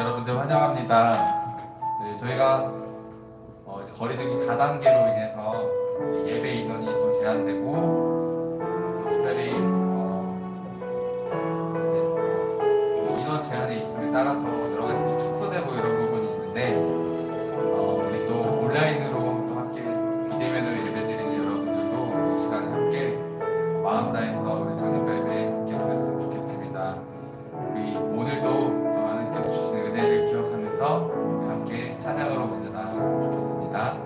여러분들 환영합니다. 네, 저희가 이제 거리두기 4단계로 인해서 이제 예배 인원이 또 제한되고 또 특별히 이제 인원 제한에 있음에 따라서 여러 가지 또 축소되고 이런 부분이 있는데 우리 또 온라인으로 또 함께 비대면으로 예배드리는 여러분들도 이 시간에 함께 마음 다해서 우리 저녁 예배에 함께 드렸으면 좋겠습니다. 우리 오늘도 하나님께서 주신 은혜를 기억하면서 우리 함께 찬양으로 먼저 나아갔으면 좋겠습니다.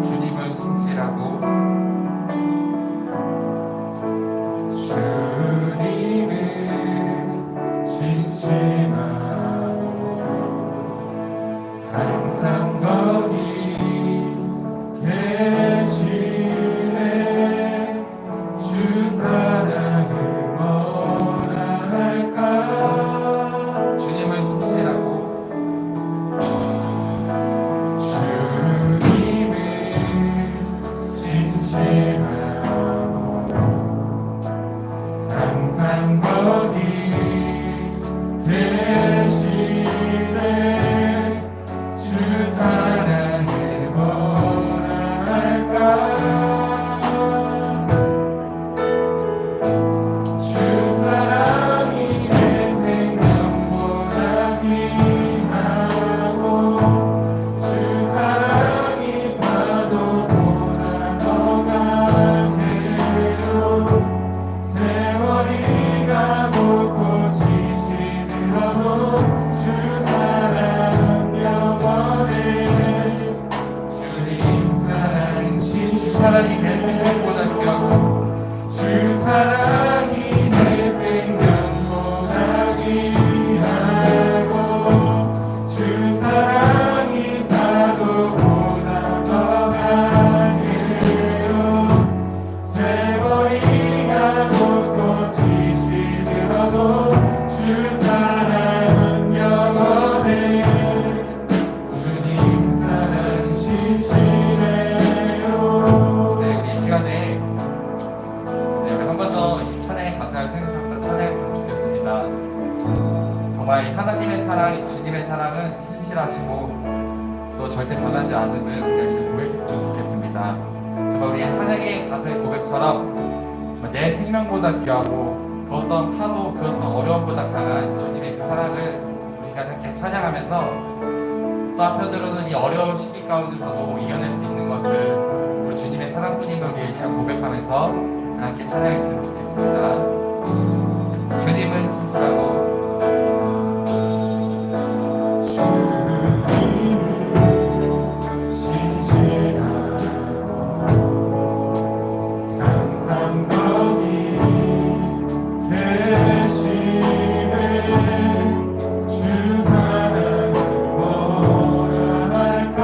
주님은 신실하고 항상 거기 계시네. 주 사랑을 뭐라 할까. 주님은 신실하고 주님은 신실하고 항상 거기 계시네. 주 사랑을 뭐라 할까. 주 사랑이 내 생명보다 귀하고 주 사랑이 파도보다 더 강해요. 세월이 가고 꽃이 시들어도 주 사랑 영원해. 주님 사랑 사랑이 내 생명보다 귀하고 주 사랑이 내 생명보다 귀하고 주 사랑이 파도보다 더 강해요. 세월이 가고 꽃이 시들어도 주 사랑은 영원해. 주님 사랑 신실해요. 네, 우리 이 시간에 우리 한 번 더 이 찬양의 가사를 생각하면서 찬양했으면 좋겠습니다. 정말 이 하나님의 사랑, 주님의 사랑은 신실하시고 또 절대 변하지 않음을 우리가 지금 고백했으면 좋겠습니다. 정말 우리의 찬양의 가사의 고백처럼 내 생명보다 귀하고 그 어떤 파도, 그 어떤 어려움보다 강한 주님의 그 사랑을 우리 시간에 함께 찬양하면서 또 한편으로는 이 어려운 시기 가운데서도 이겨낼 수 있는 것을 우리 주님의 사랑뿐임을 우리 이 시간 고백하면서 함께 찬양했으면 좋겠습니다. 주님은 신실하고 항상 거기 계시네. 주 사랑을 뭐라 할까.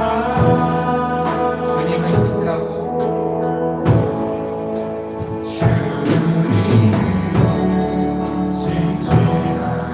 주님은 신실하고 주님은 신실하고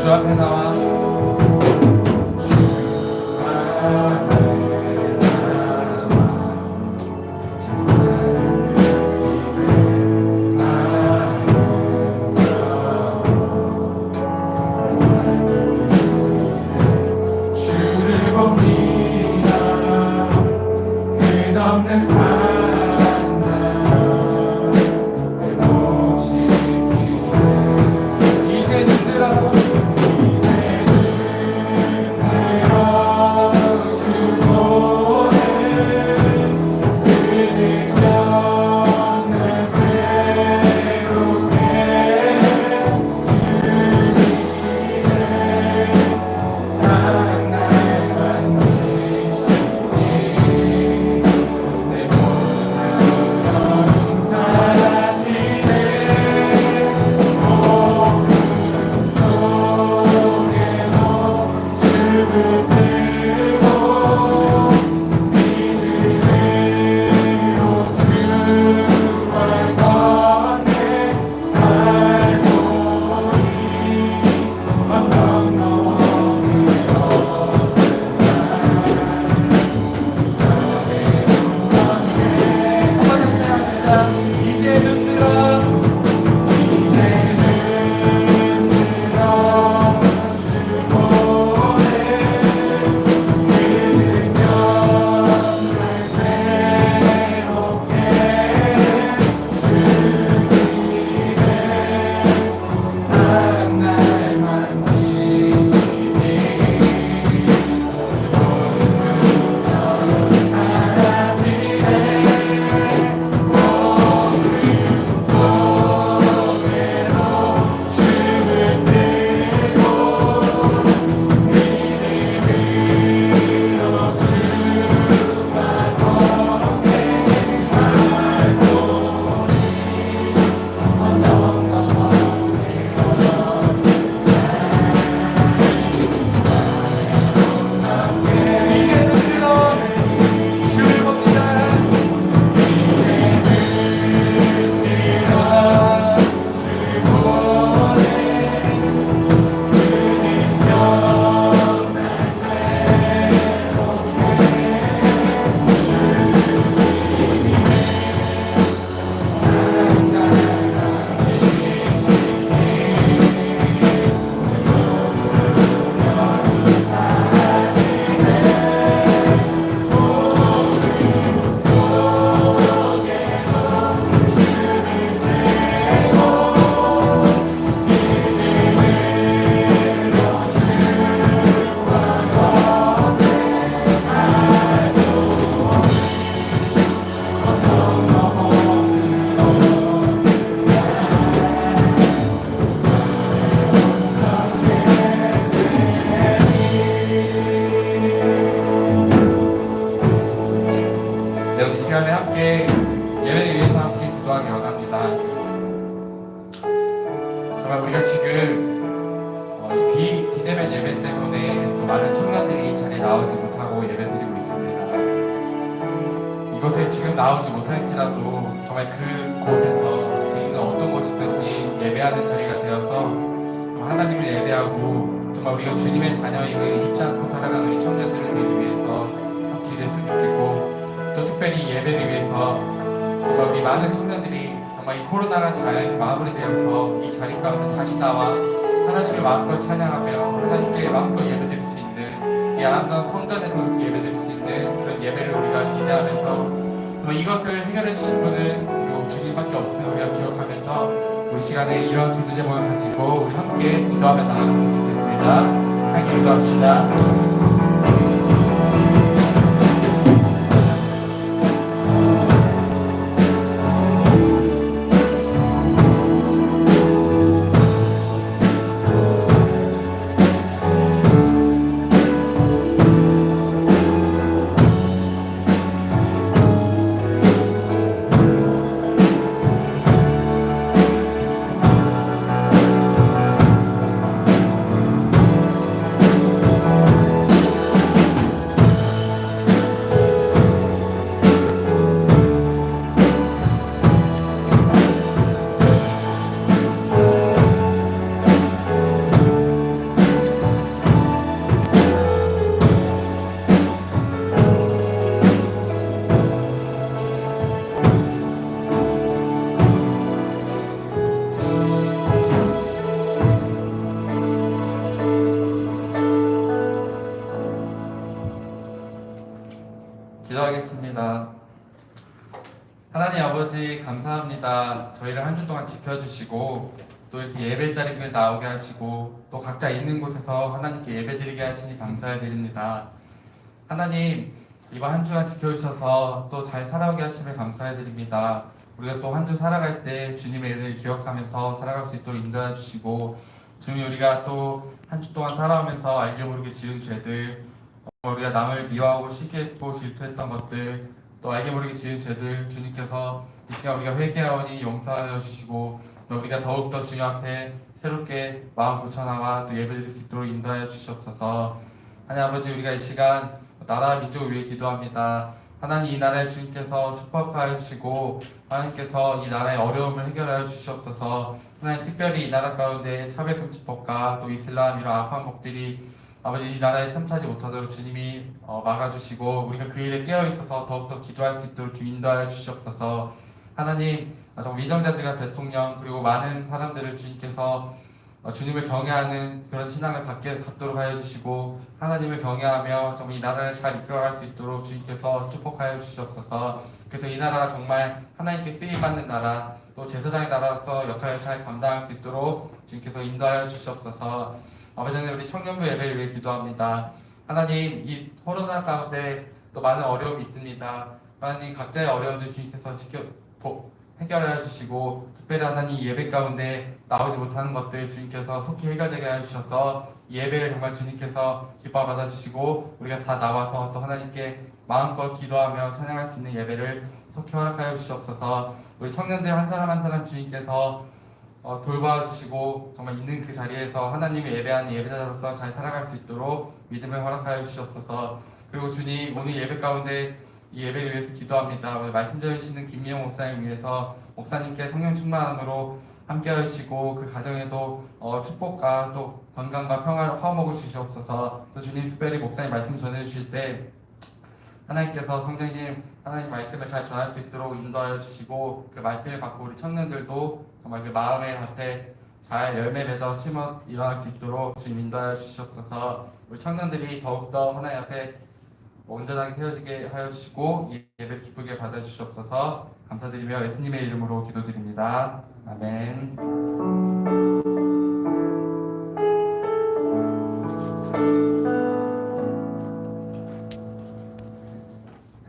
주 앞에 나와 주를 봅니다. 끝없는 사랑과 회복시키네. 이제는 들어 이 시간에 함께 예배를 위해서 함께 기도하기 원합니다. 정말 우리가 지금 비대면 예배 때문에 또 많은 청년들이 이 자리에 나오지 못하고 예배드리고 있습니다. 이곳에 지금 나오지 못할지라도 정말 그곳에서 있는 어떤 곳이든지 예배하는 자리가 되어서 정말 하나님을 예배하고 정말 우리가 주님의 자녀임을 잊지 않고 살아가는 우리 청년들을 되기 위해서 함께 됐으면 좋겠고, 또 특별히 예배를 위해서 정말 우리 많은 청년들이 정말 이 코로나가 잘 마무리되어서 이 자리 가운데 다시 나와 하나님을 마음껏 찬양하며 하나님께 마음껏 예배드릴 수 있는 이 아름다운 성전에서 그렇게 예배드릴 수 있는 그런 예배를 우리가 기대하면서 정말 이것을 해결해 주신 분은 우리 주님밖에 없음을 우리가 기억하면서 우리 시간에 이런 기도 제목을 가지고 우리 함께 기도하며 나아갔으면 좋겠습니다. 함께 기도합시다. 감사합니다. 저희를 한 주 동안 지켜주시고 또 이렇게 예배 자리에 나오게 하시고 또 각자 있는 곳에서 하나님께 예배드리게 하시니 감사해 드립니다. 하나님, 이번 한 주간 지켜주셔서 또 잘 살아오게 하심에 감사해 드립니다. 우리가 또 한 주 살아갈 때 주님의 은혜를 기억하면서 살아갈 수 있도록 인도해 주시고, 주님, 우리가 또 한 주 동안 살아오면서 알게 모르게 지은 죄들, 우리가 남을 미워하고 시기했고 질투했던 것들, 또 알게 모르게 지은 죄들, 주님께서 이 시간 우리가 회개하오니 용서하여 주시고, 또 우리가 더욱더 주님 앞에 새롭게 마음 고쳐나와 또 예배드릴 수 있도록 인도하여 주시옵소서. 하나님 아버지, 우리가 이 시간 나라 민족을 위해 기도합니다. 하나님, 이 나라를 주님께서 축복하여 주시고 하나님께서 이 나라의 어려움을 해결하여 주시옵소서. 하나님, 특별히 이 나라 가운데 차별금지법과 또 이슬람 이런 악한 법들이 아버지 이 나라에 틈타지 못하도록 주님이 막아주시고 우리가 그 일에 깨어있어서 더욱더 기도할 수 있도록 주님 인도하여 주시옵소서. 하나님, 정말 위정자들과 대통령 그리고 많은 사람들을 주님께서 주님을 경외하는 그런 신앙을 갖도록 하여 주시고 하나님을 경외하며 정말 이 나라를 잘 이끌어갈 수 있도록 주님께서 축복하여 주시옵소서. 그래서 이 나라가 정말 하나님께 쓰임받는 나라, 또 제사장의 나라로서 역할을 잘 감당할 수 있도록 주님께서 인도하여 주시옵소서. 아버지 하나님, 우리 청년부 예배를 위해 기도합니다. 하나님, 이 코로나 가운데 또 많은 어려움이 있습니다. 하나님, 각자의 어려움들 주님께서 해결해 주시고 특별히 하나님 예배 가운데 나오지 못하는 것들 주님께서 속히 해결되게 해주셔서 예배를 정말 주님께서 기뻐 받아주시고 우리가 다 나와서 또 하나님께 마음껏 기도하며 찬양할 수 있는 예배를 속히 허락하여 주시옵소서. 우리 청년들 한 사람 한 사람 주님께서 돌봐주시고 정말 있는 그 자리에서 하나님을 예배하는 예배자로서 잘 살아갈 수 있도록 믿음을 허락하여 주시옵소서. 그리고 주님, 오늘 예배 가운데 이 예배를 위해서 기도합니다. 오늘 말씀 전해주시는 김미영 목사님 위해서 목사님께 성령 충만함으로 함께 하시고 그 가정에도 축복과 또 건강과 평화를 허목을 주시옵소서. 또 주님, 특별히 목사님 말씀 전해주실 때 하나님께서 성령님 하나님 말씀을 잘 전할 수 있도록 인도하여 주시고 그 말씀을 받고 우리 청년들도 정말 그 마음의 밭에 잘 열매 맺어 심어 일어날 수 있도록 주님 인도하여 주시옵소서. 우리 청년들이 더욱더 하나님 앞에 온전하게 세워지게 하여 주시고 예배를 기쁘게 받아 주시옵소서. 감사드리며 예수님의 이름으로 기도드립니다. 아멘.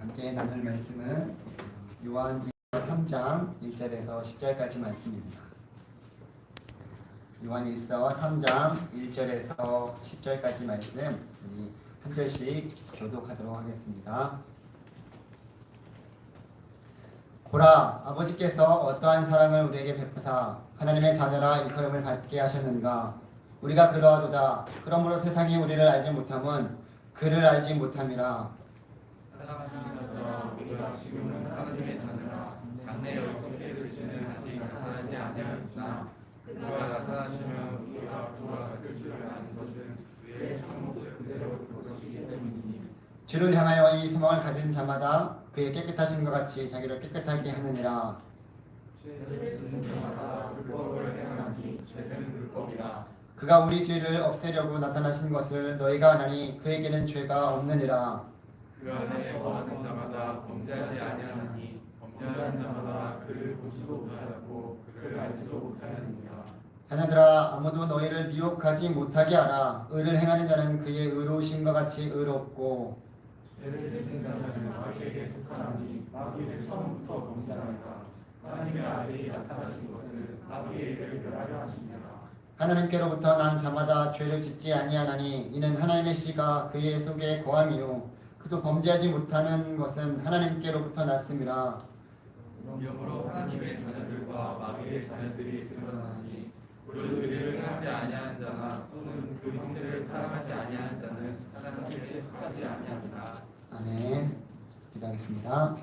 함께 나눌 말씀은 요한 3장 1절에서 10절까지 말씀입니다. 요한 3장 1절에서 10절까지 말씀 우리 한 절씩 교독하도록 하겠습니다. 보라, 아버지께서 어떠한 사랑을 우리에게 베푸사 하나님의 자녀라 일컬음을 받게 하셨는가. 우리가 그러하도다. 그러므로 세상이 우리를 알지 못함은 그를 알지 못함이라. 사랑하시는 것처럼 우리가 지금은 하나님의 자녀라 장래에 어떻게 되시는 아직 나타나지 아니하였으나 그가 나타나시면 우리가 그와 같을 줄을 아는 것은 그의 참모습 그대로 볼 것이기 때문이니. 주를 향하여 이 소망을 가진 자마다 그의 깨끗하신 것 같이 자기를 깨끗하게 하느니라. 죄를 짓는 자마다 불법을 행하니 죄는 불법이라. 그가 우리 죄를 없애려고 나타나신 것을 너희가 아나니 그에게는 죄가 없느니라. 그 안에 거하는 자마다 범죄하지 아니하나니 범죄하는 자마다 그를 보지도 못하였고 그를 알지도 못하였느니라. 자녀들아, 아무도 너희를 미혹하지 못하게 하라. 의를 행하는 자는 그의 의로우신 것 같이 의롭고 죄를 짓는 자는 마귀에게 속하나니 마귀를 처음부터 범죄하니까 하나님의 아들이 나타나신 것은 마귀의 일을 멸하려 하심이라. 하나님께로부터 난 자마다 죄를 짓지 아니하나니 이는 하나님의 씨가 그의 속에 거함이요 그도 범죄하지 못하는 것은 하나님께로부터 났음이라. 이러므로 하나님의 자녀들과 마귀의 자녀들이 드러나니 의를 하지 아니하는 자나 또는 그 형제를 사랑하지 아니하는 자는 하나님께 속하지 아니합니다. 아멘. 기도하겠습니다.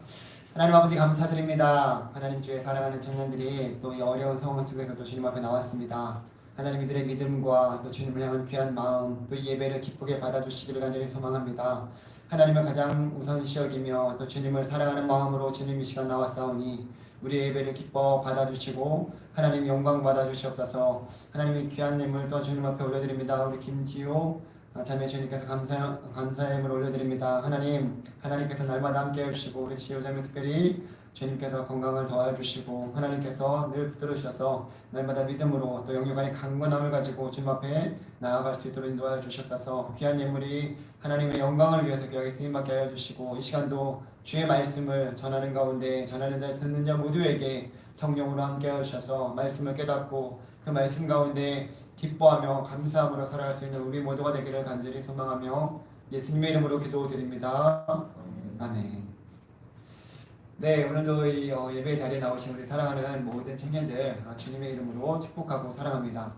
하나님 아버지 감사드립니다. 하나님 주의 사랑하는 청년들이 또 이 어려운 상황 속에서도 주님 앞에 나왔습니다. 하나님 이들의 믿음과 또 주님을 향한 귀한 마음 또 이 예배를 기쁘게 받아주시기를 간절히 소망합니다. 하나님을 가장 우선시 여기며 또 주님을 사랑하는 마음으로 주님 이 시간 나왔사오니 우리의 예배를 기뻐 받아주시고 하나님 영광 받아주시옵소서. 하나님의 귀한 예물 또 주님 앞에 올려드립니다. 우리 김지호 자매 주님께서 감사의 예물 올려드립니다. 하나님께서 날마다 함께 해주시고 우리 지호 자매 특별히 주님께서 건강을 도와주시고 하나님께서 늘 붙들어 주셔서 날마다 믿음으로 또 영육 안에 강건함을 가지고 주님 앞에 나아갈 수 있도록 인도하여 주셨다서 귀한 예물이 하나님의 영광을 위해서 귀하게 쓰임받게 하여 주시고 이 시간도 주의 말씀을 전하는 가운데 전하는 자 듣는 자 모두에게 성령으로 함께 하여 주셔서 말씀을 깨닫고 그 말씀 가운데 기뻐하며 감사함으로 살아갈 수 있는 우리 모두가 되기를 간절히 소망하며 예수님의 이름으로 기도드립니다. 아멘. 네, 오늘도 이 예배 자리에 나오신 우리 사랑하는 모든 청년들 주님의 이름으로 축복하고 사랑합니다.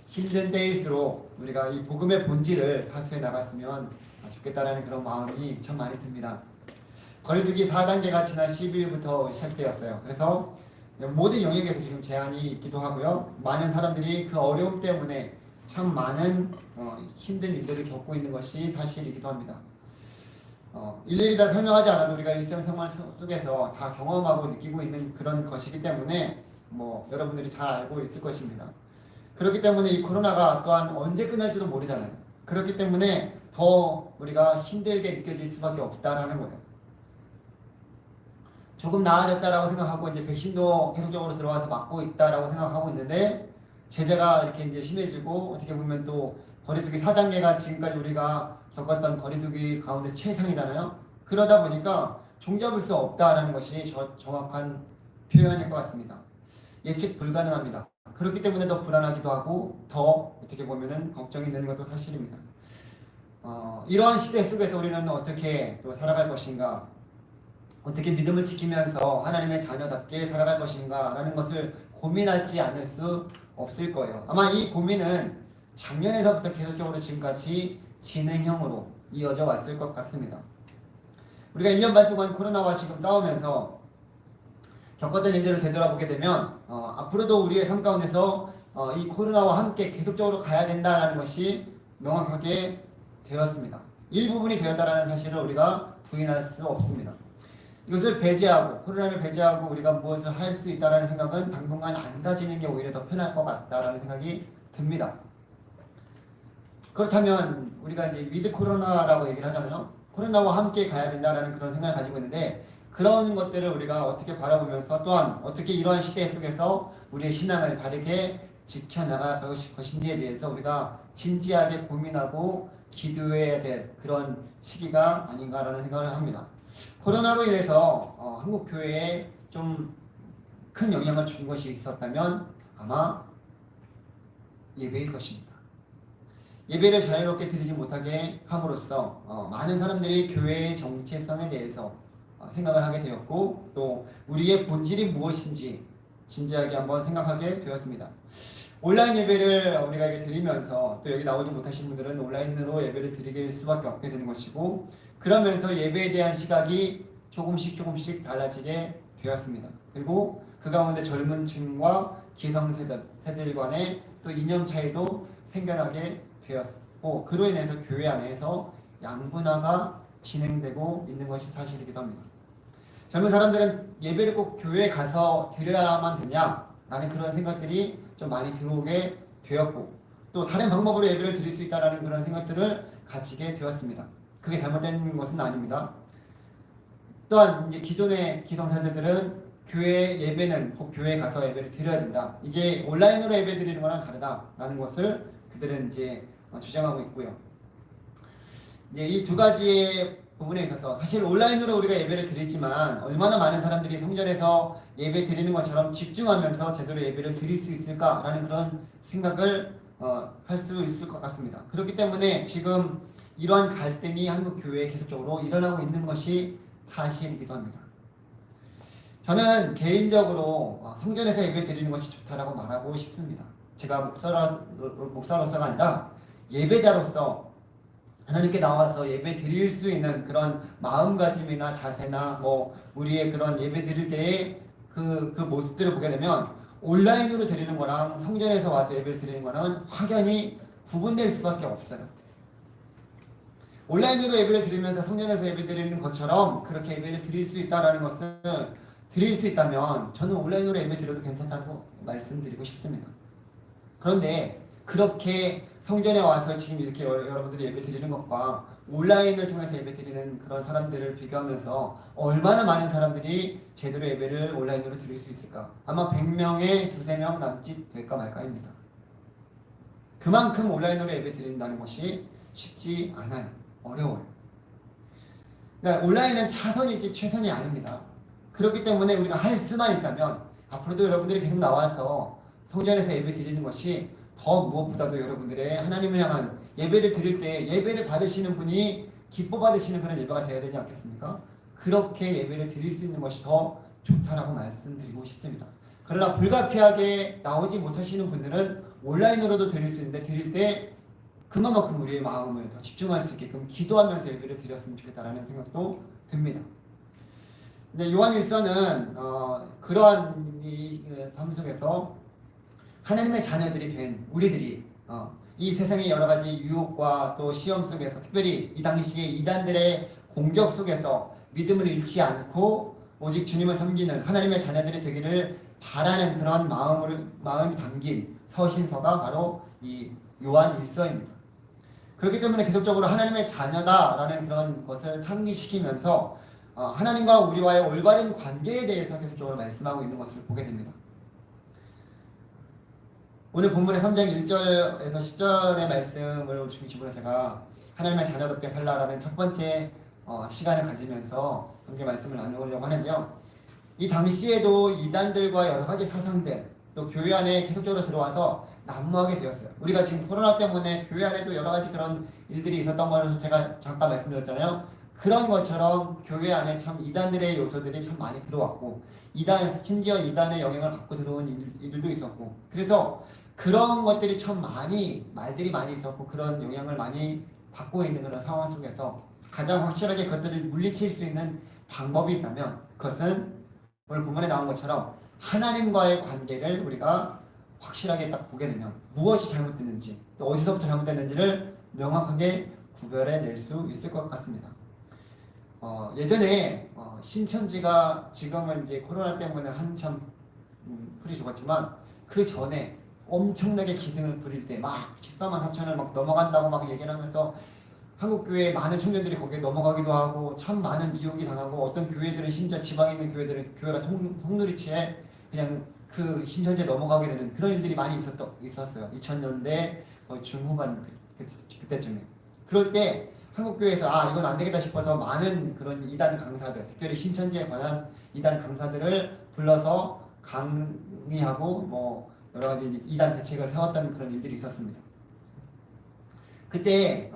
힘든 때일수록 우리가 이 복음의 본질을 사수해 나갔으면 좋겠다라는 그런 마음이 참 많이 듭니다. 거리두기 4단계가 지난 12일부터 시작되었어요. 그래서 모든 영역에서 지금 제한이 있기도 하고요. 많은 사람들이 그 어려움 때문에 참 많은 힘든 일들을 겪고 있는 것이 사실이기도 합니다. 일일이 다 설명하지 않아도 우리가 일상생활 속에서 다 경험하고 느끼고 있는 그런 것이기 때문에 여러분들이 잘 알고 있을 것입니다. 그렇기 때문에 이 코로나가 또한 언제 끝날지도 모르잖아요. 그렇기 때문에 더 우리가 힘들게 느껴질 수밖에 없다라는 거예요. 조금 나아졌다라고 생각하고 이제 백신도 계속적으로 들어와서 맞고 있다라고 생각하고 있는데 제재가 이렇게 이제 심해지고 어떻게 보면 또 거리두기 4단계가 지금까지 우리가 겪었던 거리두기 가운데 최상이잖아요. 그러다 보니까 종잡을 수 없다라는 것이 정확한 표현일 것 같습니다. 예측 불가능합니다. 그렇기 때문에 더 불안하기도 하고 더 어떻게 보면은 걱정이 되는 것도 사실입니다. 이러한 시대 속에서 우리는 어떻게 또 살아갈 것인가, 어떻게 믿음을 지키면서 하나님의 자녀답게 살아갈 것인가 라는 것을 고민하지 않을 수 없을 거예요. 아마 이 고민은 작년에서부터 계속적으로 지금까지 진행형으로 이어져 왔을 것 같습니다. 우리가 1년 반 동안 코로나와 지금 싸우면서 겪었던 일들을 되돌아보게 되면 앞으로도 우리의 삶 가운데서 이 코로나와 함께 계속적으로 가야 된다는 것이 명확하게 되었습니다. 일부분이 되었다는 사실을 우리가 부인할 수 없습니다. 이것을 배제하고 코로나를 배제하고 우리가 무엇을 할 수 있다는 생각은 당분간 안 가지는 게 오히려 더 편할 것 같다라는 생각이 듭니다. 그렇다면 우리가 이제 위드 코로나라고 얘기를 하잖아요. 코로나와 함께 가야 된다라는 그런 생각을 가지고 있는데 그런 것들을 우리가 어떻게 바라보면서 또한 어떻게 이러한 시대 속에서 우리의 신앙을 바르게 지켜나갈 것인지에 대해서 우리가 진지하게 고민하고 기도해야 될 그런 시기가 아닌가라는 생각을 합니다. 코로나로 인해서 한국 교회에 좀 큰 영향을 준 것이 있었다면 아마 예배일 것입니다. 예배를 자유롭게 드리지 못하게 함으로써 많은 사람들이 교회의 정체성에 대해서 생각을 하게 되었고 또 우리의 본질이 무엇인지 진지하게 한번 생각하게 되었습니다. 온라인 예배를 우리가 이렇게 드리면서 또 여기 나오지 못하신 분들은 온라인으로 예배를 드리게 수밖에 없게 되는 것이고 그러면서 예배에 대한 시각이 조금씩 달라지게 되었습니다. 그리고 그 가운데 젊은 층과 기성세대들 간의 또 이념 차이도 생겨나게 되었고 그로 인해서 교회 안에서 양분화가 진행되고 있는 것이 사실이기도 합니다. 젊은 사람들은 예배를 꼭 교회에 가서 드려야만 되냐라는 그런 생각들이 좀 많이 들어오게 되었고 또 다른 방법으로 예배를 드릴 수 있다는 그런 생각들을 가지게 되었습니다. 그게 잘못된 것은 아닙니다. 또한 이제 기존의 기성세대들은 교회 예배는 꼭 교회에 가서 예배를 드려야 된다. 이게 온라인으로 예배 드리는 거랑 다르다라는 것을 그들은 이제 주장하고 있고요. 이제 이 두 가지의 부분에 있어서 사실 온라인으로 우리가 예배를 드리지만 얼마나 많은 사람들이 성전에서 예배 드리는 것처럼 집중하면서 제대로 예배를 드릴 수 있을까라는 그런 생각을 할 수 있을 것 같습니다. 그렇기 때문에 지금 이러한 갈등이 한국 교회에 계속적으로 일어나고 있는 것이 사실이기도 합니다. 저는 개인적으로 성전에서 예배 드리는 것이 좋다라고 말하고 싶습니다. 제가 목사로서가 아니라 예배자로서 하나님께 나와서 예배 드릴 수 있는 그런 마음가짐이나 자세나 우리의 그런 예배 드릴 때의 그 모습들을 보게 되면 온라인으로 드리는 거랑 성전에서 와서 예배를 드리는 거는 확연히 구분될 수밖에 없어요. 온라인으로 예배를 드리면서 성전에서 예배 드리는 것처럼 그렇게 예배를 드릴 수 있다는 것을 드릴 수 있다면 저는 온라인으로 예배 드려도 괜찮다고 말씀드리고 싶습니다. 그런데 그렇게 성전에 와서 지금 이렇게 여러분들이 예배 드리는 것과 온라인을 통해서 예배 드리는 그런 사람들을 비교하면서 얼마나 많은 사람들이 제대로 예배를 온라인으로 드릴 수 있을까? 아마 100명에 2~3명 남짓 될까 말까입니다. 그만큼 온라인으로 예배 드린다는 것이 쉽지 않아요. 어려워요. 그러니까 온라인은 차선이지 최선이 아닙니다. 그렇기 때문에 우리가 할 수만 있다면 앞으로도 여러분들이 계속 나와서 성전에서 예배 드리는 것이 더 무엇보다도 여러분들의 하나님을 향한 예배를 드릴 때 예배를 받으시는 분이 기뻐 받으시는 그런 예배가 되어야 되지 않겠습니까? 그렇게 예배를 드릴 수 있는 것이 더 좋다라고 말씀드리고 싶습니다. 그러나 불가피하게 나오지 못하시는 분들은 온라인으로도 드릴 수 있는데 드릴 때 그만큼 우리의 마음을 더 집중할 수 있게끔 기도하면서 예배를 드렸으면 좋겠다라는 생각도 듭니다. 근데 요한일서는 그러한 이 삶 속에서 하나님의 자녀들이 된 우리들이 이 세상의 여러 가지 유혹과 또 시험 속에서 특별히 이 당시에 이단들의 공격 속에서 믿음을 잃지 않고 오직 주님을 섬기는 하나님의 자녀들이 되기를 바라는 그런 마음이 담긴 서신서가 바로 이 요한일서입니다. 그렇기 때문에 계속적으로 하나님의 자녀다라는 그런 것을 상기시키면서 하나님과 우리와의 올바른 관계에 대해서 계속적으로 말씀하고 있는 것을 보게 됩니다. 오늘 본문의 3장 1절에서 10절의 말씀을 중심으로 제가 하나님의 자녀답게 살라라는 첫 번째 시간을 가지면서 함께 말씀을 나누려고 하는데요. 이 당시에도 이단들과 여러 가지 사상들 또 교회 안에 계속적으로 들어와서 난무하게 되었어요. 우리가 지금 코로나 때문에 교회 안에도 여러 가지 그런 일들이 있었던 것을 제가 잠깐 말씀드렸잖아요. 그런 것처럼 교회 안에 참 이단들의 요소들이 참 많이 들어왔고 심지어 이단의 영향을 받고 들어온 일들도 있었고 그래서 그런 것들이 참 말들이 많이 있었고 그런 영향을 많이 받고 있는 그런 상황 속에서 가장 확실하게 그것들을 물리칠 수 있는 방법이 있다면 그것은 오늘 본문에 나온 것처럼 하나님과의 관계를 우리가 확실하게 딱 보게 되면 무엇이 잘못됐는지 또 어디서부터 잘못됐는지를 명확하게 구별해낼 수 있을 것 같습니다. 예전에 신천지가 지금은 이제 코로나 때문에 한참 풀이 죽었지만 그 전에 엄청나게 기승을 부릴 때 막 14만 4천을 막 넘어간다고 막 얘기를 하면서 한국교회 많은 청년들이 거기에 넘어가기도 하고 참 많은 미혹이 당하고 어떤 교회들은 심지어 지방에 있는 교회들은 교회가 통누리치에 그냥 그 신천지에 넘어가게 되는 그런 일들이 많이 있었어요. 2000년대 거의 중후반 그때쯤에. 그럴 때 한국교회에서 이건 안 되겠다 싶어서 많은 그런 이단 강사들, 특별히 신천지에 관한 이단 강사들을 불러서 강의하고 뭐 여러 가지 이단 대책을 세웠던 그런 일들이 있었습니다. 그때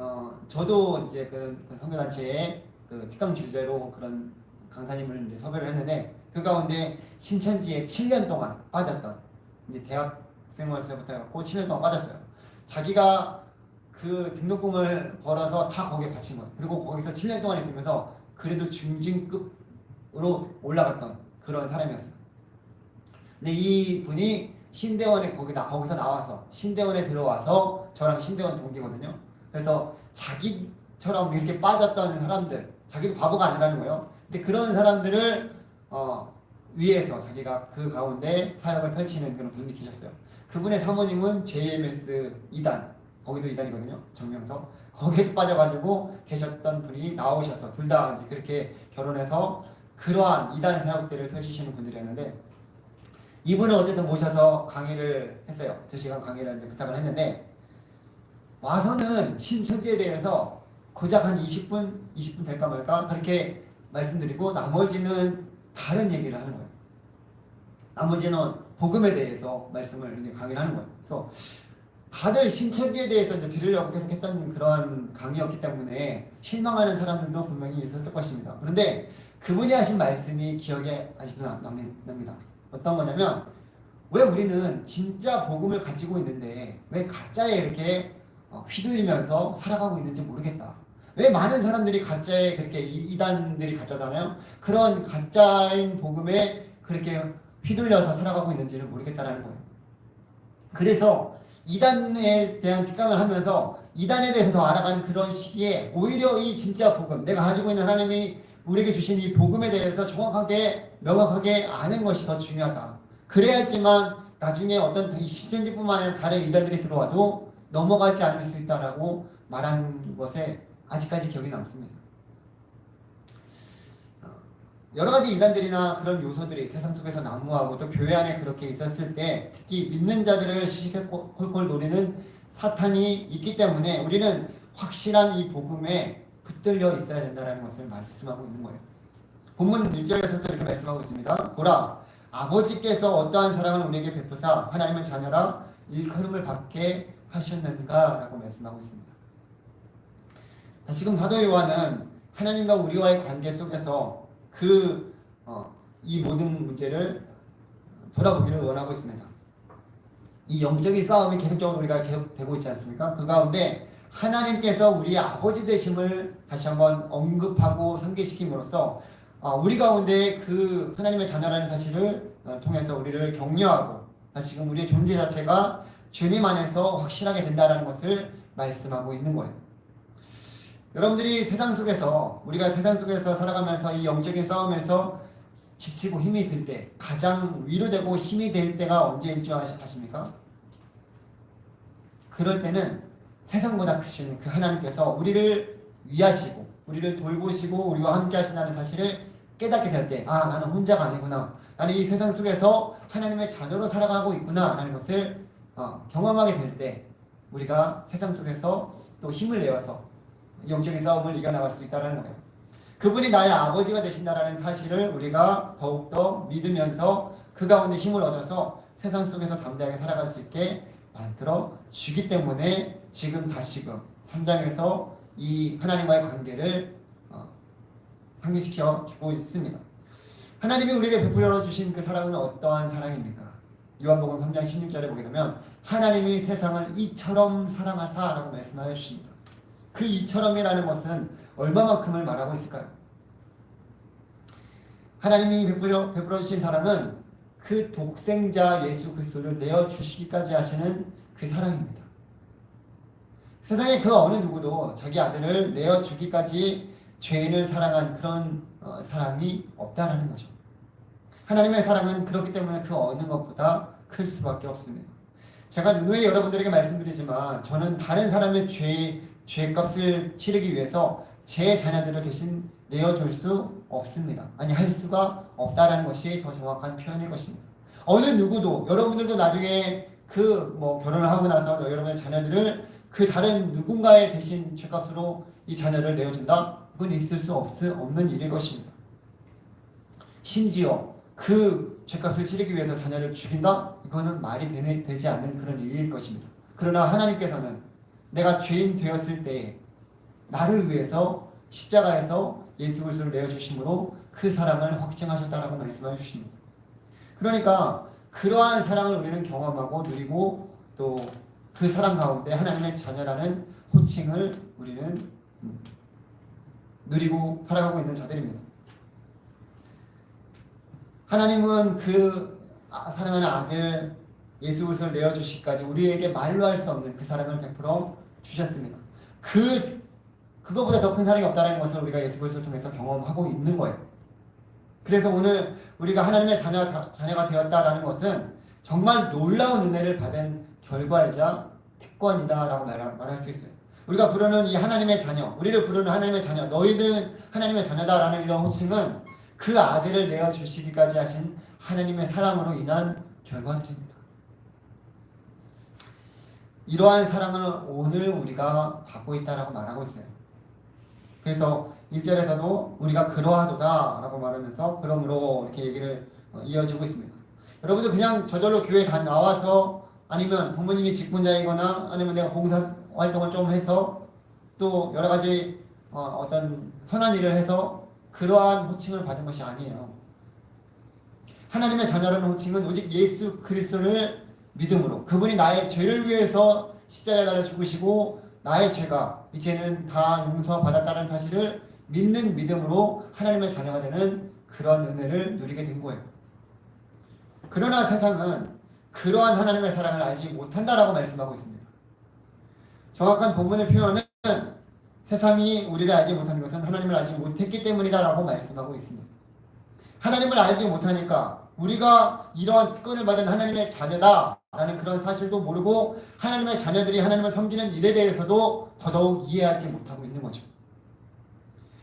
저도 이제 그 선교단체의 그 특강 주제로 그런 강사님을 이제 섭외를 했는데 그 가운데 신천지에 7년 동안 빠졌던 이제 대학 생활서부터 해갖고 7년 동안 빠졌어요. 자기가 그 등록금을 벌어서 다 거기에 바친 거예요. 그리고 거기서 7년 동안 있으면서 그래도 중진급으로 올라갔던 그런 사람이었어요. 근데 이 분이 신대원에 거기서 나와서 신대원에 들어와서 저랑 신대원 동기거든요. 그래서 자기처럼 이렇게 빠졌던 사람들, 자기도 바보가 아니라는 거예요. 근데 그런 사람들을 위해서 자기가 그 가운데 사역을 펼치는 그런 분이 계셨어요. 그분의 사모님은 JMS 2단, 거기도 2단이거든요. 정명석. 거기에도 빠져가지고 계셨던 분이 나오셔서 둘 다 이제 그렇게 결혼해서 그러한 2단 사역들을 펼치시는 분들이었는데 이분을 어쨌든 모셔서 강의를 했어요. 2시간 강의를 이제 부탁을 했는데 와서는 신천지에 대해서 고작 한 20분 될까 말까 그렇게 말씀드리고 나머지는 다른 얘기를 하는 거예요. 나머지는 복음에 대해서 말씀을 이제 강의를 하는 거예요. 그래서 다들 신천지에 대해서 이제 들으려고 계속 했던 그런 강의였기 때문에 실망하는 사람들도 분명히 있었을 것입니다. 그런데 그분이 하신 말씀이 기억에 아직도 납니다. 어떤 거냐면 왜 우리는 진짜 복음을 가지고 있는데 왜 가짜에 이렇게 휘둘리면서 살아가고 있는지 모르겠다. 왜 많은 사람들이 가짜에 그렇게 이단들이 가짜잖아요. 그런 가짜인 복음에 그렇게 휘둘려서 살아가고 있는지를 모르겠다라는 거예요. 그래서 이단에 대한 특강을 하면서 이단에 대해서 더 알아가는 그런 시기에 오히려 이 진짜 복음, 내가 가지고 있는 하나님이 우리에게 주신 이 복음에 대해서 정확하게 명확하게 아는 것이 더 중요하다. 그래야지만 나중에 어떤 이 신천지뿐만 아니라 다른 이단들이 들어와도 넘어가지 않을 수 있다라고 말한 것에 아직까지 기억이 남습니다. 여러 가지 이단들이나 그런 요소들이 세상 속에서 난무하고 또 교회 안에 그렇게 있었을 때 특히 믿는 자들을 시시콜콜 노리는 사탄이 있기 때문에 우리는 확실한 이 복음에 붙들려 있어야 된다는 것을 말씀하고 있는 거예요. 본문 1절에서도 이렇게 말씀하고 있습니다. 보라, 아버지께서 어떠한 사랑을 우리에게 베푸사 하나님의 자녀라 일컬음을 받게 하셨는가 라고 말씀하고 있습니다. 지금 사도 요한은 하나님과 우리와의 관계 속에서 이 모든 문제를 돌아보기를 원하고 있습니다. 이 영적인 싸움이 계속적으로 우리가 계속되고 있지 않습니까? 그 가운데 하나님께서 우리의 아버지 되심을 다시 한번 언급하고 상기시킴으로써 우리 가운데 그 하나님의 자녀라는 사실을 통해서 우리를 격려하고 다시금 우리의 존재 자체가 주님 안에서 확실하게 된다는 것을 말씀하고 있는 거예요. 여러분들이 세상 속에서 우리가 세상 속에서 살아가면서 이 영적인 싸움에서 지치고 힘이 들 때 가장 위로되고 힘이 될 때가 언제일 줄 아십니까? 그럴 때는 세상보다 크신 그 하나님께서 우리를 위하시고 우리를 돌보시고 우리와 함께 하신다는 사실을 깨닫게 될 때 나는 혼자가 아니구나. 나는 이 세상 속에서 하나님의 자녀로 살아가고 있구나 라는 것을 경험하게 될 때 우리가 세상 속에서 또 힘을 내어서 영적인 싸움을 이겨나갈 수 있다는 거예요. 그분이 나의 아버지가 되신다는 사실을 우리가 더욱더 믿으면서 그 가운데 힘을 얻어서 세상 속에서 담대하게 살아갈 수 있게 만들어 주기 때문에 지금 다시금 3장에서 이 하나님과의 관계를 상기시켜 주고 있습니다. 하나님이 우리에게 베풀어 주신 그 사랑은 어떠한 사랑입니까? 요한복음 3장 16절에 보게 되면 하나님이 세상을 이처럼 사랑하사 라고 말씀하여 주십니다. 그 이처럼이라는 것은 얼마만큼을 말하고 있을까요? 하나님이 베풀어 주신 사랑은 그 독생자 예수 그리스도를 내어주시기까지 하시는 그 사랑입니다. 세상에 그 어느 누구도 자기 아들을 내어주기까지 죄인을 사랑한 그런 사랑이 없다라는 거죠. 하나님의 사랑은 그렇기 때문에 그 어느 것보다 클 수밖에 없습니다. 제가 누누이 여러분들에게 말씀드리지만 저는 다른 사람의 죄값을 치르기 위해서 제 자녀들을 대신 내어줄 수 없습니다. 아니 할 수가 없다라는 것이 더 정확한 표현일 것입니다. 어느 누구도 여러분들도 나중에 결혼을 하고 나서 여러분의 자녀들을 그 다른 누군가의 대신 죄값으로 이 자녀를 내어준다? 그건 있을 수 없는 일일 것입니다. 심지어 그 죄값을 치르기 위해서 자녀를 죽인다? 이거는 말이 되지 않는 그런 일일 것입니다. 그러나 하나님께서는 내가 죄인 되었을 때 나를 위해서 십자가에서 예수 그리스도를 내어주심으로 그 사랑을 확증하셨다라고 말씀해 주십니다. 그러니까 그러한 사랑을 우리는 경험하고 누리고 또 그 사랑 가운데 하나님의 자녀라는 호칭을 우리는 누리고 살아가고 있는 자들입니다. 하나님은 그 사랑하는 아들 예수 그리스도를 내어주시기까지 우리에게 말로 할 수 없는 그 사랑을 베풀어 주셨습니다. 그거보다 더 큰 사랑이 없다는 것을 우리가 예수 그리스도를 통해서 경험하고 있는 거예요. 그래서 오늘 우리가 하나님의 자녀가 되었다라는 것은 정말 놀라운 은혜를 받은 결과이자 특권이다라고 말할 수 있어요. 우리가 부르는 이 하나님의 자녀, 우리를 부르는 하나님의 자녀, 너희는 하나님의 자녀다라는 이런 호칭은 그 아들을 내어주시기까지 하신 하나님의 사랑으로 인한 결과들입니다. 이러한 사랑을 오늘 우리가 받고 있다라고 말하고 있어요. 그래서 1절에서도 우리가 그러하도다 라고 말하면서 그러므로 이렇게 얘기를 이어지고 있습니다. 여러분들 그냥 저절로 교회에 나와서 아니면 부모님이 직분자이거나 아니면 내가 봉사 활동을 좀 해서 또 여러 가지 어떤 선한 일을 해서 그러한 호칭을 받은 것이 아니에요. 하나님의 자녀라는 호칭은 오직 예수 그리스도를 믿음으로 그분이 나의 죄를 위해서 십자가에 달려 죽으시고 나의 죄가 이제는 다 용서받았다는 사실을 믿는 믿음으로 하나님의 자녀가 되는 그런 은혜를 누리게 된 거예요. 그러나 세상은 그러한 하나님의 사랑을 알지 못한다라고 말씀하고 있습니다. 정확한 본문의 표현은 세상이 우리를 알지 못하는 것은 하나님을 알지 못했기 때문이다라고 말씀하고 있습니다. 하나님을 알지 못하니까 우리가 이러한 특권을 받은 하나님의 자녀다라는 그런 사실도 모르고 하나님의 자녀들이 하나님을 섬기는 일에 대해서도 더더욱 이해하지 못하고 있는 거죠.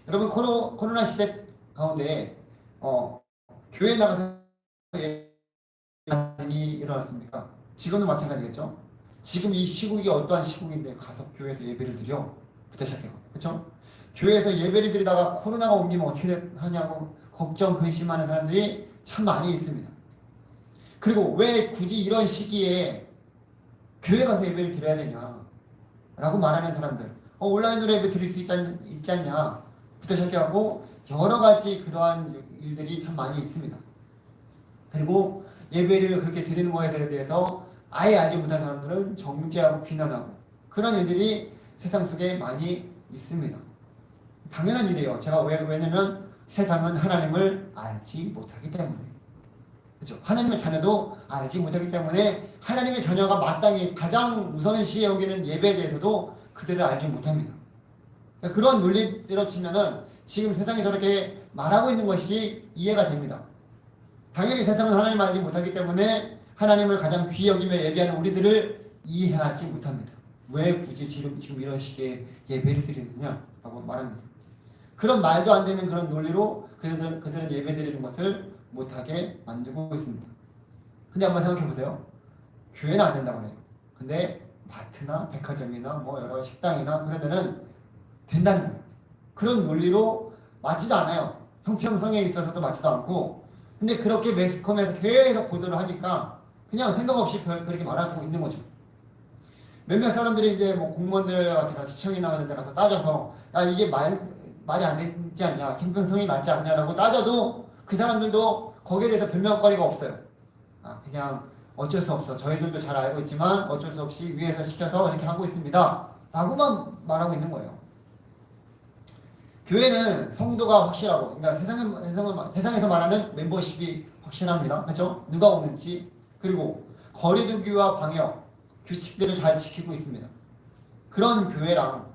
여러분 코로나 시대 가운데 교회 나가서 예배이 일어났습니까? 지금도 마찬가지겠죠. 지금 이 시국이 어떠한 시국인데 가서 교회에서 예배를 드려부터 시작해요. 그렇죠? 교회에서 예배를 드리다가 코로나가 옮기면 어떻게 하냐고 걱정 근심하는 사람들이 참 많이 있습니다. 그리고 왜 굳이 이런 시기에 교회 가서 예배를 드려야 되냐 라고 말하는 사람들, 온라인으로 예배 드릴 수 있지 않냐 부터 시작해갖고 여러 가지 그러한 일들이 참 많이 있습니다. 그리고 예배를 그렇게 드리는 것에 대해서 아예 알지 못한 사람들은 정죄하고 비난하고 그런 일들이 세상 속에 많이 있습니다. 당연한 일이에요. 왜냐면 세상은 하나님을 알지 못하기 때문에. 그렇죠? 하나님의 자녀도 알지 못하기 때문에 하나님의 자녀가 마땅히 가장 우선시 여기는 예배에 대해서도 그들을 알지 못합니다. 그러니까 그런 논리대로 치면은 지금 세상이 저렇게 말하고 있는 것이 이해가 됩니다. 당연히 세상은 하나님을 알지 못하기 때문에 하나님을 가장 귀히 여기며 예배하는 우리들을 이해하지 못합니다. 왜 굳이 지금 이런 식의 예배를 드리느냐라고 말합니다. 그런 말도 안 되는 그런 논리로 그들은 예배 드리는 것을 못하게 만들고 있습니다. 근데 한번 생각해 보세요. 교회는 안 된다고 해요. 근데 마트나 백화점이나 뭐 여러 식당이나 그런 데는 된다는 거예요. 그런 논리로 맞지도 않아요. 형평성에 있어서도 맞지도 않고. 근데 그렇게 매스컴에서 계속 보도를 하니까 그냥 생각 없이 그렇게 말하고 있는 거죠. 몇몇 사람들이 이제 뭐 공무원들한테 가서 시청이나 하는 데 가서 따져서 야 이게 말이 안 되지 않냐, 형평성이 맞지 않냐라고 따져도 그 사람들도 거기에 대해서 변명거리가 없어요. 그냥 어쩔 수 없어. 저희들도 잘 알고 있지만 어쩔 수 없이 위에서 시켜서 이렇게 하고 있습니다. 라고만 말하고 있는 거예요. 교회는 성도가 확실하고, 그러니까 세상에서 말하는 멤버십이 확실합니다. 그렇죠? 누가 오는지, 그리고 거리두기와 방역, 규칙들을 잘 지키고 있습니다. 그런 교회랑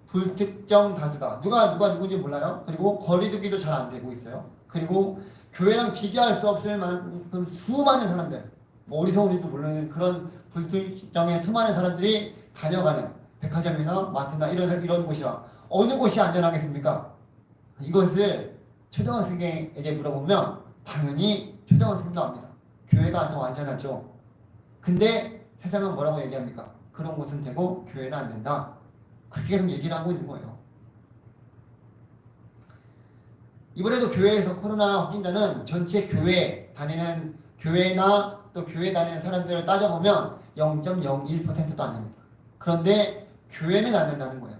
불특정 다수가 누가 누군지 몰라요. 그리고 거리두기도 잘 안 되고 있어요. 그리고 교회랑 비교할 수 없을 만큼 수많은 사람들, 뭐 어디서 오는지도 모르는 그런 불특정의 수많은 사람들이 다녀가는 백화점이나 마트나 이런 곳이라 어느 곳이 안전하겠습니까? 이것을 초등학생에게 물어보면 당연히 초등학생도 압니다. 교회가 더 안전하죠. 근데 세상은 뭐라고 얘기합니까? 그런 곳은 되고 교회는 안 된다. 그렇게 계속 얘기를 하고 있는 거예요. 이번에도 교회에서 코로나 확진자는 전체 교회나 또 교회 다니는 사람들을 따져보면 0.01%도 안 됩니다. 그런데 교회는 안 된다는 거예요.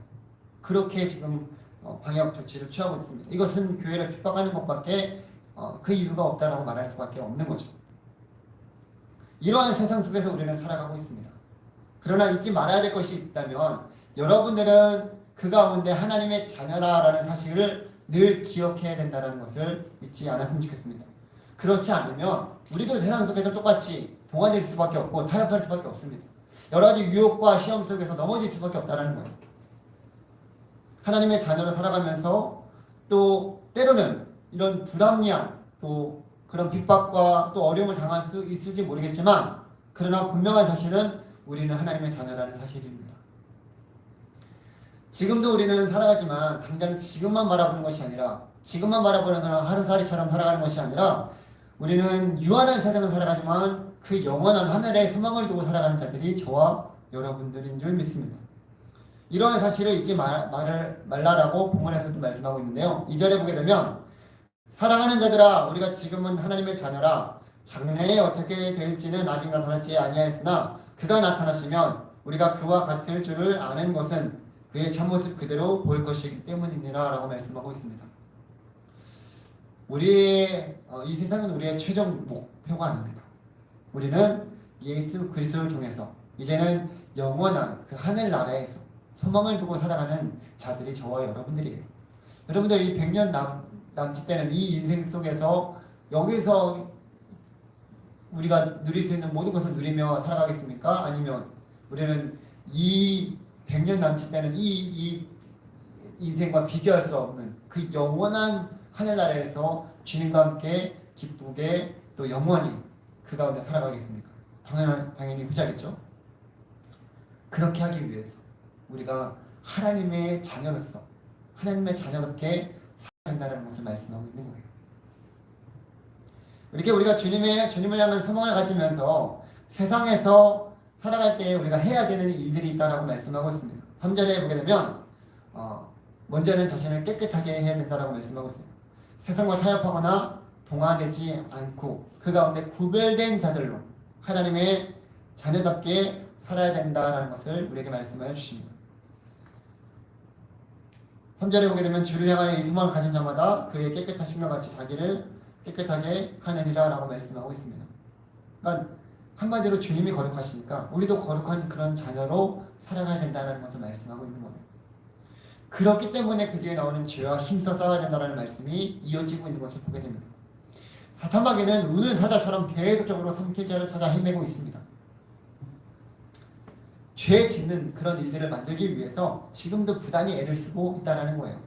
그렇게 지금 방역 조치를 취하고 있습니다. 이것은 교회를 핍박하는 것밖에 그 이유가 없다라고 말할 수밖에 없는 거죠. 이러한 세상 속에서 우리는 살아가고 있습니다. 그러나 잊지 말아야 될 것이 있다면 여러분들은 그 가운데 하나님의 자녀라는 사실을 늘 기억해야 된다는 것을 잊지 않았으면 좋겠습니다. 그렇지 않으면 우리도 세상 속에서 똑같이 동화될 수밖에 없고 타협할 수밖에 없습니다. 여러 가지 유혹과 시험 속에서 넘어질 수밖에 없다는 거예요. 하나님의 자녀로 살아가면서 또 때로는 이런 불합리한 또 그런 핍박과 또 어려움을 당할 수 있을지 모르겠지만 그러나 분명한 사실은 우리는 하나님의 자녀라는 사실입니다. 지금도 우리는 살아가지만 당장 지금만 바라보는 것이 아니라 지금만 바라보는 그런 하루살이처럼 살아가는 것이 아니라 우리는 유한한 세상을 살아가지만 그 영원한 하늘에 소망을 두고 살아가는 자들이 저와 여러분들인 줄 믿습니다. 이러한 사실을 잊지 말라라고 본문에서도 말씀하고 있는데요. 2절에 보게 되면 사랑하는 자들아 우리가 지금은 하나님의 자녀라 장래에 어떻게 될지는 아직 나타나지 아니하였으나 그가 나타나시면 우리가 그와 같을 줄을 아는 것은 그의 참모습 그대로 보일 것이기 때문이니라 라고 말씀하고 있습니다. 이 세상은 우리의 최종 목표가 아닙니다. 우리는 예수 그리스도를 통해서 이제는 영원한 그 하늘나라에서 소망을 두고 살아가는 자들이 저와 여러분들이에요. 여러분들 이 100년 남짓되는 이 인생 속에서 여기서 우리가 누릴 수 있는 모든 것을 누리며 살아가겠습니까? 아니면 우리는 이 100년 남짓되는 이 인생과 비교할 수 없는 그 영원한 하늘나라에서 주님과 함께 기쁘게 또 영원히 그 가운데 살아가겠습니까? 당연히 후자겠죠. 그렇게 하기 위해서 우리가 하나님의 자녀로서 하나님의 자녀답게 살아야 된다는 것을 말씀하고 있는 거예요. 이렇게 우리가 주님을 향한 소망을 가지면서 세상에서 살아갈 때 우리가 해야 되는 일들이 있다라고 말씀하고 있습니다. 3절에 보게 되면 먼저는 자신을 깨끗하게 해야 된다라고 말씀하고 있어요. 세상과 타협하거나 동화되지 않고 그 가운데 구별된 자들로 하나님의 자녀답게 살아야 된다라는 것을 우리에게 말씀하여 주십니다. 3절에 보게 되면 주를 향하여 이 소망을 가진 자마다 그의 깨끗하심과 같이 자기를 깨끗하게 하느니라 라고 말씀하고 있습니다. 그러니까 한마디로 주님이 거룩하시니까 우리도 거룩한 그런 자녀로 살아가야 된다는 것을 말씀하고 있는 거예요. 그렇기 때문에 그 뒤에 나오는 죄와 힘써 싸워야 된다는 말씀이 이어지고 있는 것을 보게 됩니다. 사탄마귀는 우는 사자처럼 계속적으로 삼킬 자를 찾아 헤매고 있습니다. 죄 짓는 그런 일들을 만들기 위해서 지금도 부단히 애를 쓰고 있다는 거예요.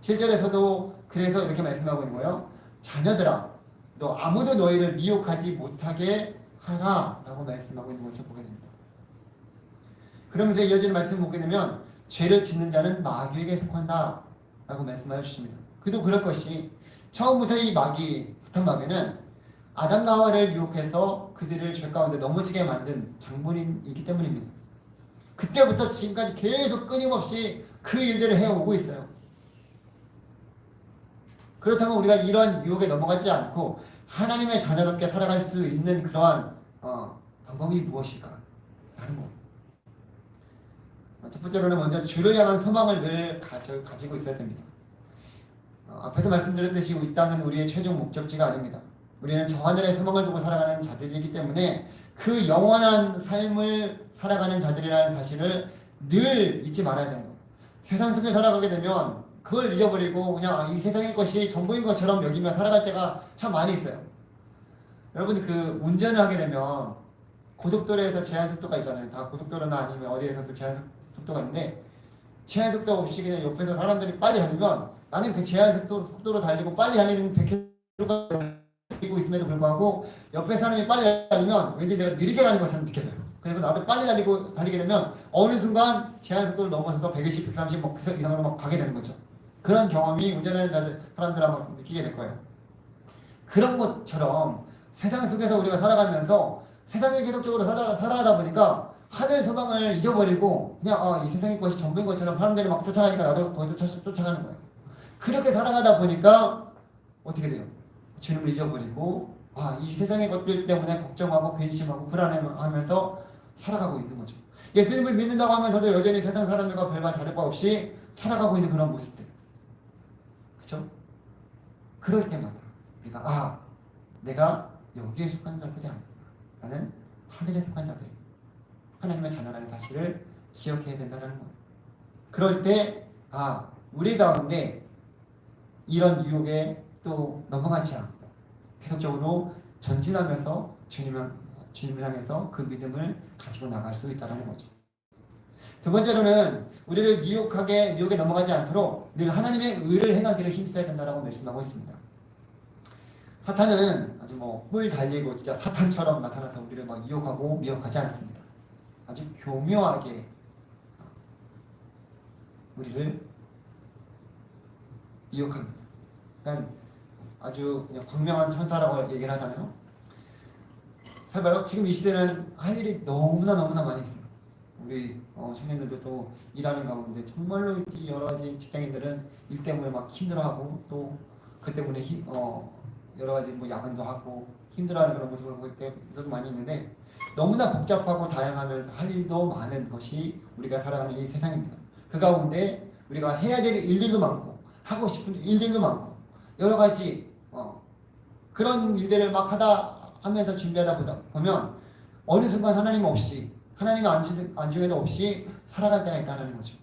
7절에서도 그래서 이렇게 말씀하고 있는 거예요. 자녀들아, 너 아무도 너희를 미혹하지 못하게 하라 라고 말씀하고 있는 것을 보게 됩니다. 그러면서 이어지는 말씀을 보게 되면 죄를 짓는 자는 마귀에게 속한다 라고 말씀하여 주십니다. 그도 그럴 것이 처음부터 이 사탄 마귀는 아담과 하와를 유혹해서 그들을 죄 가운데 넘어지게 만든 장본인이기 때문입니다. 그때부터 지금까지 계속 끊임없이 그 일들을 해오고 있어요. 그렇다면 우리가 이러한 유혹에 넘어가지 않고 하나님의 자녀답게 살아갈 수 있는 그러한 방법이 무엇일까? 라는 거. 첫 번째로는 먼저 주를 향한 소망을 늘 가지고 있어야 됩니다. 앞에서 말씀드렸듯이 이 땅은 우리의 최종 목적지가 아닙니다. 우리는 저 하늘의 소망을 두고 살아가는 자들이기 때문에 그 영원한 삶을 살아가는 자들이라는 사실을 늘 잊지 말아야 되는 거예요. 세상 속에 살아가게 되면 그걸 잊어버리고 그냥 이 세상의 것이 전부인 것처럼 여기며 살아갈 때가 참 많이 있어요. 여러분 그 운전을 하게 되면 고속도로에서 제한속도가 있잖아요. 다 고속도로나 아니면 어디에서도 제한속도가 있는데 제한속도 없이 그냥 옆에서 사람들이 빨리 달리면 나는 그 제한속도로 달리고 빨리 달리는 100km가 달리고 있음에도 불구하고 옆에 사람이 빨리 달리면 왠지 내가 느리게 가는 것처럼 느껴져요. 그래서 나도 빨리 달리게 되면 어느 순간 제한속도를 넘어서서 120, 130 막 그 이상으로 막 가게 되는 거죠. 그런 경험이 운전하는 사람들 아마 느끼게 될 거예요. 그런 것처럼 세상 속에서 우리가 살아가면서 세상에 계속적으로 살아가다 보니까 하늘 소망을 잊어버리고 그냥 이 세상의 것이 전부인 것처럼 사람들이 막 쫓아가니까 나도 거기서 쫓아가는 거예요. 그렇게 살아가다 보니까 어떻게 돼요? 주님을 잊어버리고 이 세상의 것들 때문에 걱정하고 근심하고 불안해하면서 살아가고 있는 거죠. 예수님을 믿는다고 하면서도 여전히 세상 사람들과 별반 다를 바 없이 살아가고 있는 그런 모습들. 그렇죠? 그럴 때마다 우리가 내가 여기에 속한 자들이 아니다. 나는 하늘에 속한 자들, 하나님의 자녀라는 사실을 기억해야 된다는 거예요. 그럴 때 우리 가운데 이런 유혹에 또 넘어가지 않고 계속적으로 전진하면서 주님을 향해서 그 믿음을 가지고 나갈 수 있다는 거죠. 두 번째로는 우리를 미혹에 넘어가지 않도록 늘 하나님의 의를 행하기를 힘써야 된다고 말씀하고 있습니다. 사탄은 아주 뿔 달리고 진짜 사탄처럼 나타나서 우리를 유혹하고 미혹하지 않습니다. 아주 교묘하게 우리를 미혹합니다. 그러니까 아주 그냥 광명한 천사라고 얘기를 하잖아요. 잘 봐요. 지금 이 시대는 할 일이 너무나 많이 있어요. 우리 청년들도 또 일하는 가운데 정말로 여러 가지 직장인들은 일 때문에 막 힘들어하고 또 그 때문에 여러 가지 야근도 하고 힘들어하는 그런 모습을 볼 때도 많이 있는데 너무나 복잡하고 다양하면서 할 일도 많은 것이 우리가 살아가는 이 세상입니다. 그 가운데 우리가 해야 될 일들도 많고 하고 싶은 일들도 많고 여러 가지 그런 일들을 막 하면서 준비하다 보면 어느 순간 하나님 없이 하나님의 안중에도 없이 살아갈 때가 있다는 거죠.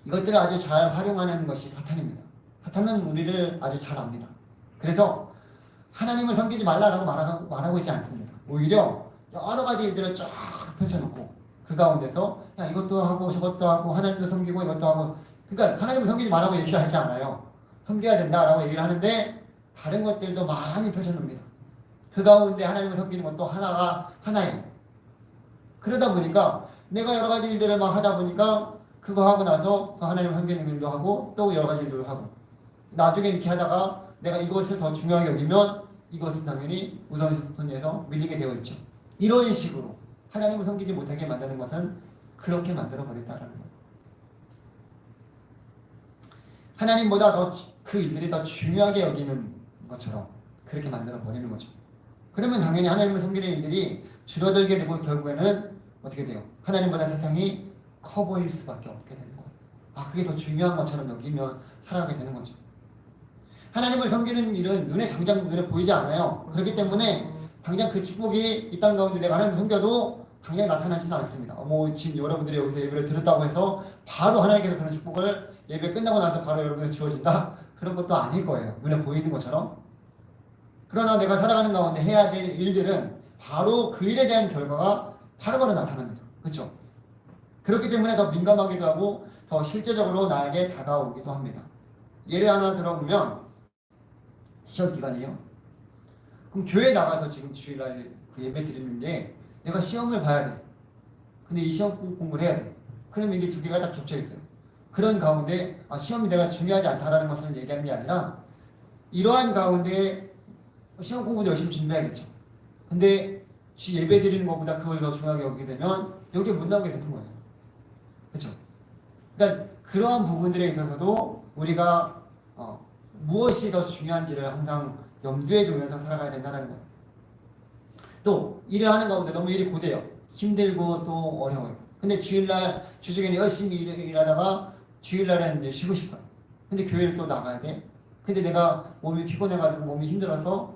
이것들을 아주 잘 활용하는 것이 사탄입니다. 사탄은 우리를 아주 잘 압니다. 그래서 하나님을 섬기지 말라라고 말하고 있지 않습니다. 오히려 여러 가지 일들을 쫙 펼쳐놓고 그 가운데서 이것도 하고 저것도 하고 하나님도 섬기고 이것도 하고 그러니까 하나님을 섬기지 말라고 얘기를 하지 않아요. 섬겨야 된다라고 얘기를 하는데 다른 것들도 많이 펼쳐놓습니다. 그 가운데 하나님을 섬기는 것도 하나예요. 그러다 보니까 내가 여러 가지 일들을 막 하다 보니까 그거 하고 나서 또 하나님 섬기는 일도 하고 또 여러 가지 일도 하고 나중에 이렇게 하다가 내가 이것을 더 중요하게 여기면 이것은 당연히 우선순위에서 밀리게 되어 있죠. 이런 식으로 하나님을 섬기지 못하게 만드는 것은 그렇게 만들어 버렸다라는 거예요. 하나님보다 더 그 일들이 더 중요하게 여기는 것처럼 그렇게 만들어 버리는 거죠. 그러면 당연히 하나님을 섬기는 일들이 줄어들게 되고 결국에는 어떻게 돼요? 하나님보다 세상이 커 보일 수밖에 없게 되는 거예요. 아, 그게 더 중요한 것처럼 여기면 살아가게 되는 거죠. 하나님을 섬기는 일은 당장 눈에 보이지 않아요. 그렇기 때문에 당장 그 축복이 이 땅 가운데 내가 하나님을 섬겨도 당장 나타나지는 않습니다. 지금 여러분들이 여기서 예배를 드렸다고 해서 바로 하나님께서 그런 축복을 예배 끝나고 나서 바로 여러분에게 주어진다? 그런 것도 아닐 거예요. 눈에 보이는 것처럼. 그러나 내가 살아가는 가운데 해야 될 일들은 바로 그 일에 대한 결과가 바로바로 나타납니다. 그렇죠? 그렇기 때문에 더 민감하기도 하고 더 실제적으로 나에게 다가오기도 합니다. 예를 하나 들어보면 시험 기간이에요. 그럼 교회 나가서 지금 주일날 그 예배 드리는데 내가 시험을 봐야 돼. 근데 이 시험 공부를 해야 돼. 그러면 이게 두 개가 딱 겹쳐 있어요. 그런 가운데 시험이 내가 중요하지 않다라는 것을 얘기하는 게 아니라 이러한 가운데 시험 공부도 열심히 준비해야겠죠. 근데 주 예배 드리는 것보다 그걸 더 중요하게 여기게 되면 여기에 못 나오게 되는 거예요. 그렇죠? 그러니까 그러한 부분들에 있어서도 우리가 무엇이 더 중요한지를 항상 염두에 두면서 살아가야 된다는 거예요. 또 일을 하는 가운데 너무 일이 고돼요. 힘들고 또 어려워요. 근데 주일날 주중에는 열심히 일하다가 주일날은 이제 쉬고 싶어요. 근데 교회를 또 나가야 돼. 근데 내가 몸이 피곤해가지고 몸이 힘들어서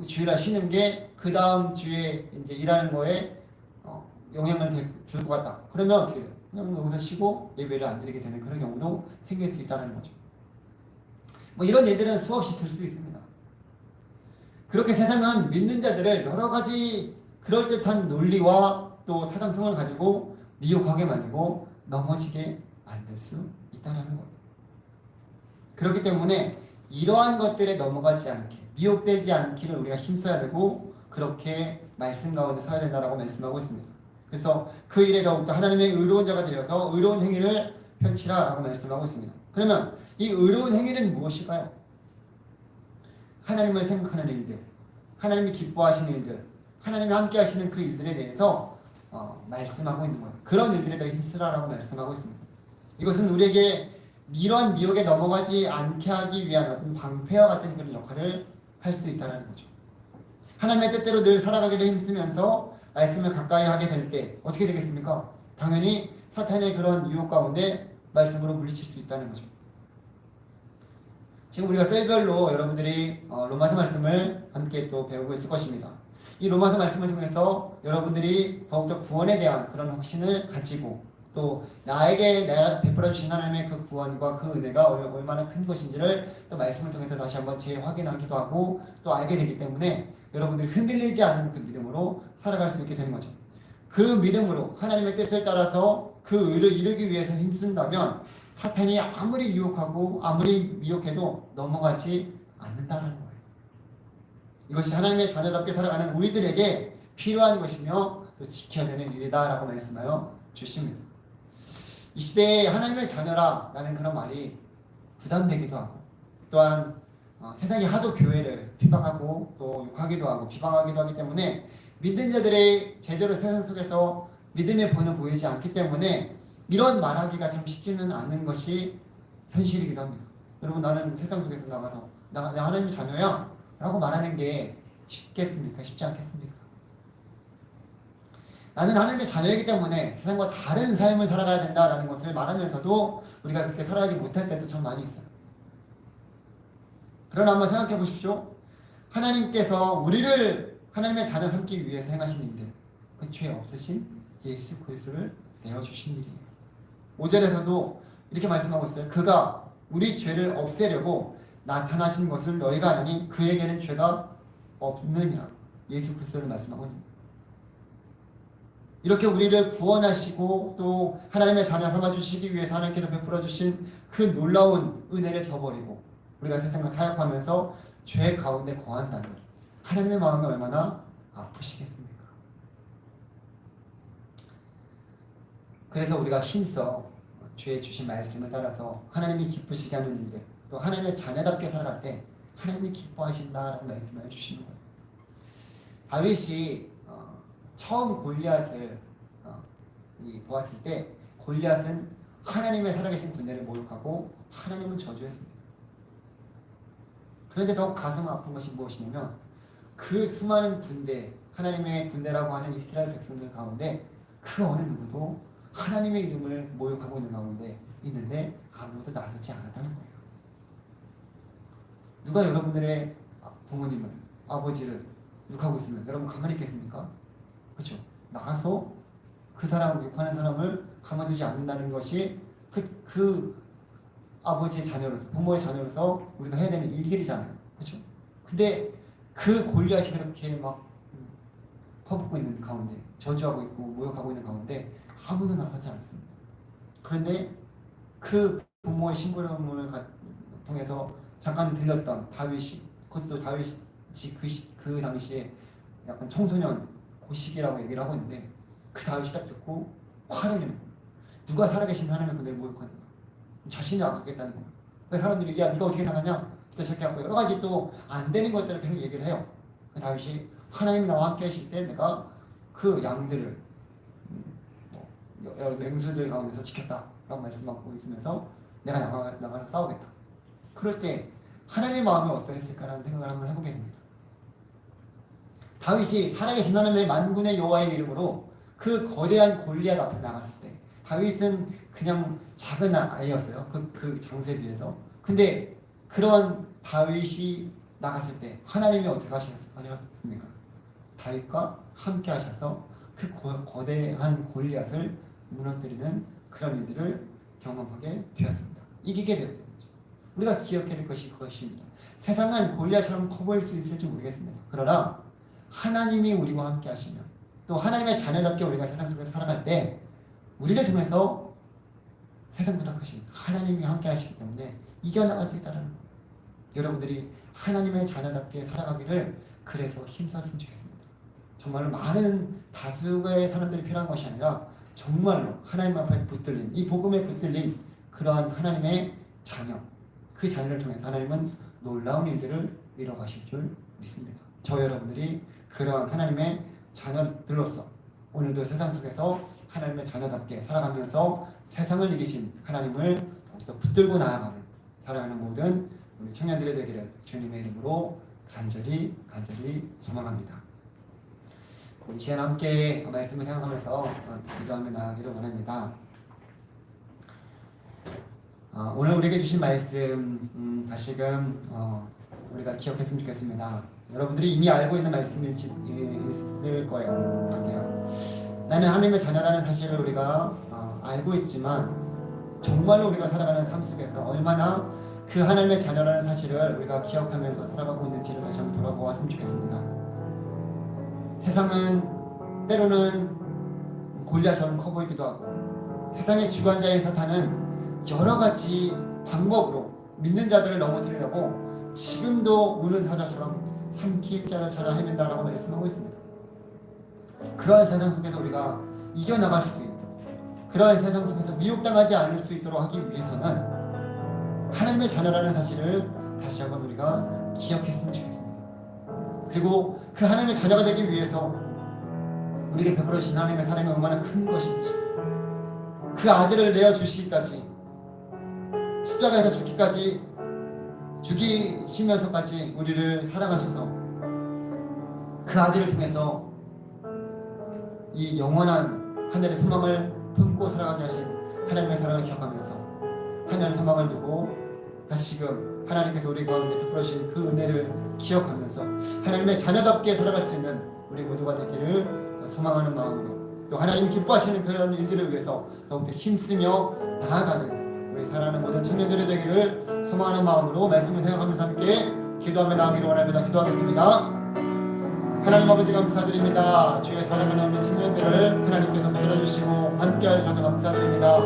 주일날 쉬는 게 그 다음 주에 이제 일하는 거에 영향을 줄 것 같다. 그러면 어떻게 돼요? 그냥 여기서 쉬고 예배를 안 드리게 되는 그런 경우도 생길 수 있다는 거죠. 이런 예들은 수없이 들 수 있습니다. 그렇게 세상은 믿는 자들을 여러 가지 그럴듯한 논리와 또 타당성을 가지고 미혹하게 만들고 넘어지게 만들 수 있다는 거예요. 그렇기 때문에 이러한 것들에 넘어가지 않게 미혹되지 않기를 우리가 힘써야 되고 그렇게 말씀 가운데 서야 된다라고 말씀하고 있습니다. 그래서 그 일에 더욱더 하나님의 의로운 자가 되어서 의로운 행위를 펼치라라고 말씀하고 있습니다. 그러면 이 의로운 행위는 무엇일까요? 하나님을 생각하는 일들, 하나님이 기뻐하시는 일들, 하나님이 함께 하시는 그 일들에 대해서 말씀하고 있는 거예요. 그런 일들에 더 힘쓰라라고 말씀하고 있습니다. 이것은 우리에게 이러한 미혹에 넘어가지 않게 하기 위한 어떤 방패와 같은 그런 역할을 할 수 있다는 거죠. 하나님의 뜻대로 늘 살아가기를 힘쓰면서 말씀을 가까이 하게 될 때 어떻게 되겠습니까? 당연히 사탄의 그런 유혹 가운데 말씀으로 물리칠 수 있다는 거죠. 지금 우리가 셀별로 여러분들이 로마서 말씀을 함께 또 배우고 있을 것입니다. 이 로마서 말씀을 통해서 여러분들이 더욱더 구원에 대한 그런 확신을 가지고 또 나에게 내가 베풀어 주신 하나님의 그 구원과 그 은혜가 얼마나 큰 것인지를 또 말씀을 통해서 다시 한번 재확인하기도 하고 또 알게 되기 때문에 여러분들이 흔들리지 않는 그 믿음으로 살아갈 수 있게 되는 거죠. 그 믿음으로 하나님의 뜻을 따라서 그 의를 이루기 위해서 힘쓴다면 사탄이 아무리 유혹하고 아무리 미혹해도 넘어가지 않는다는 거예요. 이것이 하나님의 자녀답게 살아가는 우리들에게 필요한 것이며 또 지켜야 되는 일이다라고 말씀하여 주십니다. 이 시대에 하나님의 자녀라라는 그런 말이 부담되기도 하고 또한 세상이 하도 교회를 핍박하고 또 욕하기도 하고 비방하기도 하기 때문에 믿는 자들의 제대로 세상 속에서 믿음의 본을 보이지 않기 때문에 이런 말하기가 참 쉽지는 않는 것이 현실이기도 합니다. 여러분 나는 세상 속에서 나가서 나 하나님의 자녀야 라고 말하는 게 쉽겠습니까? 쉽지 않겠습니까? 나는 하나님의 자녀이기 때문에 세상과 다른 삶을 살아가야 된다라는 것을 말하면서도 우리가 그렇게 살아가지 못할 때도 참 많이 있어요. 그러나 한번 생각해 보십시오. 하나님께서 우리를 하나님의 자녀 삼기 위해서 행하신 일들, 그 죄 없으신 예수 그리스도를 내어주신 일이에요. 5절에서도 이렇게 말씀하고 있어요. 그가 우리 죄를 없애려고 나타나신 것을 너희가 아느니 그에게는 죄가 없느니라. 예수 그리스도를 말씀하고 있는 거예요. 이렇게 우리를 구원하시고 또 하나님의 자녀 삼아주시기 위해서 하나님께서 베풀어 주신 그 놀라운 은혜를 저버리고 우리가 세상을 타협하면서 죄 가운데 거한다면 하나님의 마음이 얼마나 아프시겠습니까? 그래서 우리가 힘써 주의 주신 말씀을 따라서 하나님이 기쁘시게 하는 일들, 또 하나님의 자녀답게 살아갈 때 하나님이 기뻐하신다라고 말씀을 주시는 거예요. 다윗이 처음 골리앗을 보았을 때 골리앗은 하나님의 살아계신 군대를 모욕하고 하나님을 저주했습니다. 그런데 더욱 가슴 아픈 것이 무엇이냐면 그 수많은 군대, 하나님의 군대라고 하는 이스라엘 백성들 가운데 그 어느 누구도 하나님의 이름을 모욕하고 있는 가운데 있는데 아무도 나서지 않았다는 거예요. 누가 여러분들의 부모님을, 아버지를 욕하고 있으면 여러분 가만히 있겠습니까? 그렇죠? 나가서 그 사람, 욕하는 사람을 가만두지 않는다는 것이 그 아버지의 자녀로서, 부모의 자녀로서 우리가 해야 되는 일들이잖아요. 그렇죠? 근데 그 골리앗이 그렇게 막 퍼붓고 있는 가운데, 저주하고 있고 모욕하고 있는 가운데 아무도 나서지 않습니다. 그런데 그 부모의 심부름을 통해서 잠깐 들렸던 다윗이, 그것도 다윗이 그 당시에 약간 청소년 그 시기라고 얘기를 하고 있는데 그 다윗이 딱 듣고 화를 내는 거예요. 누가 살아계신 하나님의 군대를 모욕하는가? 자신이 나가겠다는 거예요. 그 사람들이 야 네가 어떻게 나가냐? 부터 시작해갖고 여러 가지 또 안 되는 것들을 계속 얘기를 해요. 그 다윗이 하나님 나와 함께 하실 때 내가 그 양들을 맹수들 가운데서 지켰다 라고 말씀하고 있으면서 내가 나가서 싸우겠다. 그럴 때 하나님의 마음이 어떠했을까라는 생각을 한번 해보게 됩니다. 다윗이 살아계신 하나님의 만군의 여호와의 이름으로 그 거대한 골리앗 앞에 나갔을 때 다윗은 그냥 작은 아이였어요. 그 장소에 비해서. 근데 그런 다윗이 나갔을 때 하나님이 어떻게 하셨습니까? 다윗과 함께 하셔서 그 거대한 골리앗을 무너뜨리는 그런 일들을 경험하게 되었습니다. 이기게 되었던 거죠. 우리가 기억해야 될 것이 그것입니다. 세상은 골리앗처럼 커 보일 수 있을지 모르겠습니다. 그러나 하나님이 우리와 함께 하시면 또 하나님의 자녀답게 우리가 세상 속에서 살아갈 때 우리를 통해서 세상보다 크신 하나님이 함께 하시기 때문에 이겨나갈 수 있다는 거예요. 여러분들이 하나님의 자녀답게 살아가기를 그래서 힘썼으면 좋겠습니다. 정말로 많은 다수의 사람들이 필요한 것이 아니라 정말로 하나님 앞에 붙들린, 이 복음에 붙들린 그러한 하나님의 자녀, 그 자녀를 통해서 하나님은 놀라운 일들을 이뤄가실 줄 믿습니다. 저 여러분들이 그러한 하나님의 자녀들로서 오늘도 세상 속에서 하나님의 자녀답게 살아가면서 세상을 이기신 하나님을 더욱더 붙들고 나아가는 살아가는 모든 우리 청년들이 되기를 주님의 이름으로 간절히 소망합니다. 이 시간 함께 말씀을 생각하면서 기도하며 나아가기를 원합니다. 오늘 우리에게 주신 말씀 다시금 우리가 기억했으면 좋겠습니다. 여러분들이 이미 알고 있는 말씀이 있을 거예요. 같아요. 나는 하나님의 자녀라는 사실을 우리가 알고 있지만 정말로 우리가 살아가는 삶 속에서 얼마나 그 하나님의 자녀라는 사실을 우리가 기억하면서 살아가고 있는지를 다시 한번 돌아보았으면 좋겠습니다. 세상은 때로는 골리앗처럼 커 보이기도 하고 세상의 주관자인 사탄은 여러 가지 방법으로 믿는 자들을 넘어뜨리려고 지금도 우는 사자처럼 삼킬 자를 찾아 헤맨다라고 말씀하고 있습니다. 그러한 세상 속에서 우리가 이겨나갈 수 있도록, 그러한 세상 속에서 미혹당하지 않을 수 있도록 하기 위해서는 하나님의 자녀라는 사실을 다시 한번 우리가 기억했으면 좋겠습니다. 그리고 그 하나님의 자녀가 되기 위해서 우리에게 베풀어 주신 하나님의 사랑이 얼마나 큰 것인지, 그 아들을 내어주시기까지, 십자가에서 죽이시면서까지 우리를 사랑하셔서 그 아들을 통해서 이 영원한 하늘의 소망을 품고 살아가게 하신 하나님의 사랑을 기억하면서 하늘의 소망을 두고 다시금 하나님께서 우리 가운데 베풀어 주신 그 은혜를 기억하면서 하나님의 자녀답게 살아갈 수 있는 우리 모두가 되기를 소망하는 마음으로, 또 하나님 기뻐하시는 그런 일들을 위해서 더욱더 힘쓰며 나아가는 우리 사랑하는 모든 청년들이 되기를 소망하는 마음으로 말씀을 생각하면서 함께 기도하며 나아가기를 원합니다. 기도하겠습니다. 하나님 아버지 감사드립니다. 주의 사랑하는 우리 청년들을 하나님께서 붙들어주시고 함께 하셔서 감사드립니다.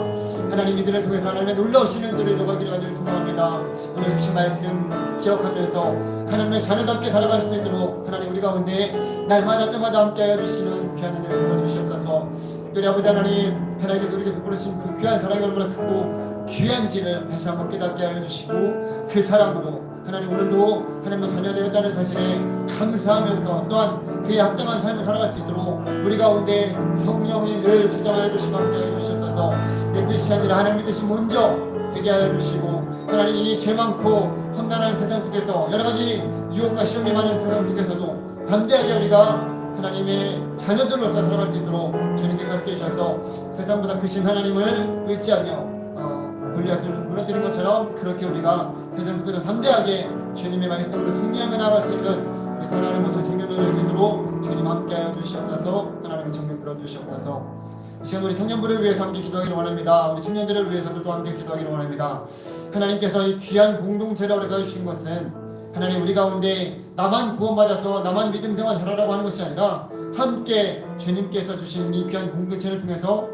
하나님 이들을 통해서 하나님의 놀라우신 일들을 이루어가기를 간절히 소망합니다. 오늘 주신 말씀 기억하면서 하나님의 자녀답게 살아갈 수 있도록 하나님 우리 가운데 날마다 때마다 함께 하여 주시는 귀한 은혜를 불러주시옵소서. 특별히 아버지 하나님께서 우리에게 베풀으신 그 귀한 사랑이 얼마나 크고 귀한지를 다시 한번 깨닫게 하여 주시고, 그 사랑으로 하나님 오늘도 하나님의 자녀 되었다는 사실에 감사하면서 또한 그에 합당한 삶을 살아갈 수 있도록 우리 가운데 성령이 늘 주장하여 주시고 함께 하여 주시옵소서. 내 뜻이 아니라 하나님의 뜻이 먼저 되게 하여 주시고, 하나님 이 죄 많고 험난한 세상 속에서 여러가지 유혹과 시험이 많은 세상 속에서도 담대하게 우리가 하나님의 자녀들로서 살아갈 수 있도록 주님께서 함께 해주셔서 세상보다 크신 하나님을 의지하며 골리앗을 무너뜨린 것처럼 그렇게 우리가 세상 속에서 담대하게 주님의 말씀으로 승리하며 나아갈 수 있는 우리 사랑하는 모든 청년들 될 수 있도록 주님 함께하여 주시옵소서. 하나님의 정면 불어주시옵소서. 이 시간 우리 청년부를 위해서 함께 기도하기를 원합니다. 우리 청년들을 위해서도 또 함께 기도하기를 원합니다. 하나님께서 이 귀한 공동체를 허락하여 주신 것은 하나님 우리 가운데 나만 구원받아서 나만 믿음 생활 잘하라고 하는 것이 아니라 함께 주님께서 주신 이 귀한 공동체를 통해서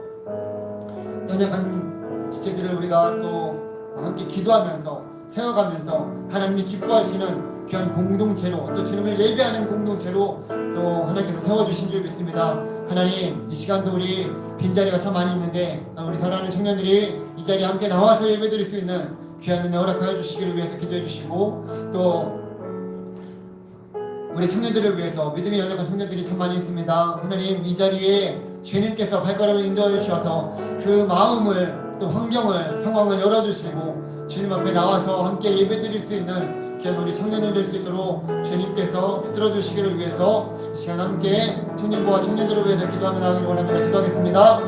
연약한 지체들을 우리가 또 함께 기도하면서 세워가면서 하나님이 기뻐하시는 귀한 공동체로, 또 주님을 예배하는 공동체로 또 하나님께서 세워주신 줄 믿습니다. 하나님 이 시간도 우리 빈자리가 참 많이 있는데 우리 사랑하는 청년들이 이 자리에 함께 나와서 예배드릴 수 있는 귀한 은혜 허락하여 주시기를 위해서 기도해 주시고, 또 우리 청년들을 위해서 믿음이 연약한 청년들이 참 많이 있습니다. 하나님 이 자리에 주님께서 발걸음을 인도하여 주셔서 그 마음을 또 환경을 상황을 열어주시고 주님 앞에 나와서 함께 예배드릴 수 있는 귀한 우리 청년들 될 수 있도록 주님께서 붙들어 주시기를 위해서 이 시간 함께 청년부와 청년들을 위해서 기도하며 나가기를 원합니다. 기도하겠습니다.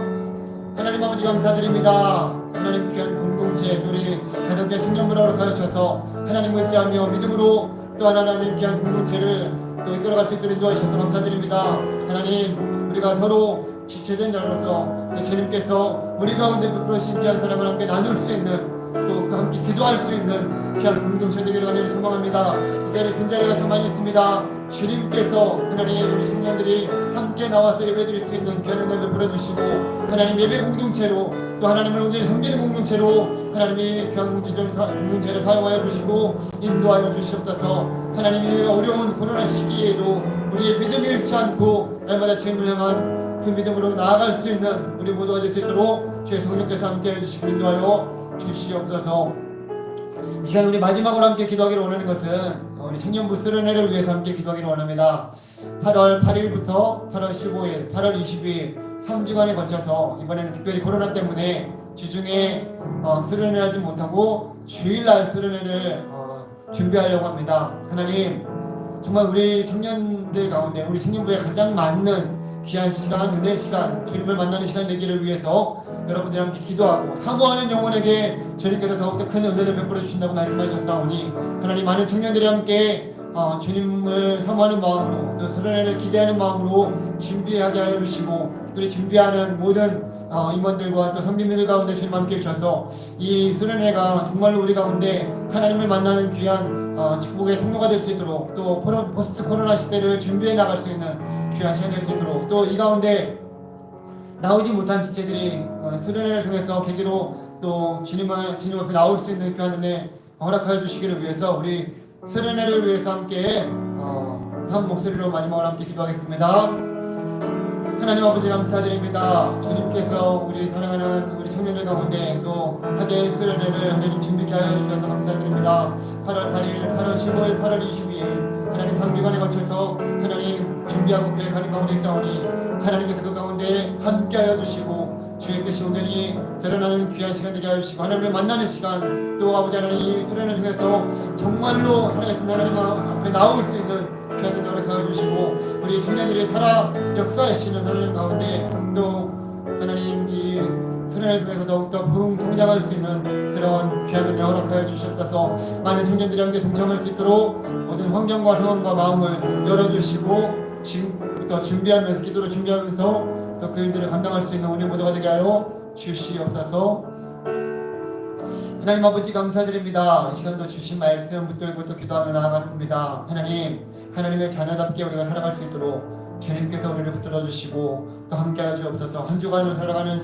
하나님 아버지 감사드립니다. 하나님 귀한 공동체 우리 가정과 청년부를 허락하여 주셔서 하나님을 의지하며 믿음으로 또 하나님 귀한 공동체를 또 이끌어갈 수 있도록 인도하셔서 감사드립니다. 하나님 우리가 서로 지체된 자로서 주님께서 우리 가운데 베풀으신 귀한 사랑을 함께 나눌 수 있는 또 그 함께 기도할 수 있는 귀한 공동체 되기를 간절히 소망합니다. 이 자리에 빈자리가 참 많이 있습니다. 주님께서 하나님 우리 청년들이 함께 나와서 예배드릴 수 있는 귀한 은혜 베풀어 주시고, 하나님 예배 공동체로 또 하나님을 온전히 섬기는 공동체로 하나님이 귀한 공동체를 사용하여 주시고 인도하여 주시옵소서. 하나님이 어려운 코로나 시기에도 우리의 믿음이 잃지 않고 날마다 주님을 향한 그 믿음으로 나아갈 수 있는 우리 모두가 될 수 있도록 주의 성령께서 함께 해주시고 인도하여 주시옵소서. 이 시간 우리 마지막으로 함께 기도하기를 원하는 것은 우리 청년부 수련회를 위해서 함께 기도하기를 원합니다. 8월 8일부터 8월 15일, 8월 22일 3주간에 걸쳐서 이번에는 특별히 코로나 때문에 주중에 수련회 하지 못하고 주일날 수련회를 준비하려고 합니다. 하나님 정말 우리 청년들 가운데 우리 청년부에 가장 맞는 귀한 시간, 은혜 시간, 주님을 만나는 시간 되기를 위해서 여러분들 함께 기도하고 사모하는 영혼에게 주님께서 더욱더 큰 은혜를 베풀어 주신다고 말씀하셨사오니 하나님 많은 청년들이 함께 주님을 사모하는 마음으로 또 수련회를 기대하는 마음으로 준비하게 하여 주시고, 특별히 준비하는 모든 임원들과 또 선교민들 가운데 주님 함께 해주셔서 이 수련회가 정말로 우리 가운데 하나님을 만나는 귀한 축복의 통로가 될 수 있도록, 또 포스트 코로나 시대를 준비해 나갈 수 있는 귀한 시간 될 수 있도록, 또 이 가운데 나오지 못한 지체들이 수련회를 통해서 계기로 또 주님 앞에 나올 수 있는 귀한 은혜 허락하여 주시기를 위해서 우리 수련회를 위해서 함께 한 목소리로 마지막으로 함께 기도하겠습니다. 하나님 아버지 감사드립니다. 주님께서 우리 사랑하는 우리 청년들 가운데 또 하계 수련회를 하나님 준비케 하여 주셔서 감사드립니다. 8월 8일, 8월 15일, 8월 22일 하나님 단기간에 거쳐서 하나님 준비하고 계획하는 가운데 있사오니 하나님께서 그 가운데 함께하여 주시고 주의 뜻이 온전히 드러나는 귀한 시간 되게 하여 주시고 하나님을 만나는 시간, 또 아버지 하나님 이 수련을 통해서 정말로 살아계신 하나님 앞에 나올 수 있는 귀한 은혜 허락하여 주시고 우리 청년들이 살아 역사하시는 하나님 가운데 또 하나님 이 수련을 통해서 더욱더 성장할 수 있는 그런 귀한 은혜 허락하여 주셨어서 많은 청년들이 함께 동참할 수 있도록 모든 환경과 상황과 마음을 열어주시고 지금부터 준비하면서 기도로 준비하면서 또 그 일들을 감당할 수 있는 우리 모두가 되게 하여 주시옵소서. 하나님 아버지 감사드립니다. 이 시간도 주신 말씀 붙들고 또 기도하며 나아갔습니다. 하나님의 자녀답게 우리가 살아갈 수 있도록 주님께서 우리를 붙들어 주시고 또 함께하여 주옵소서. 한 주간을 살아가는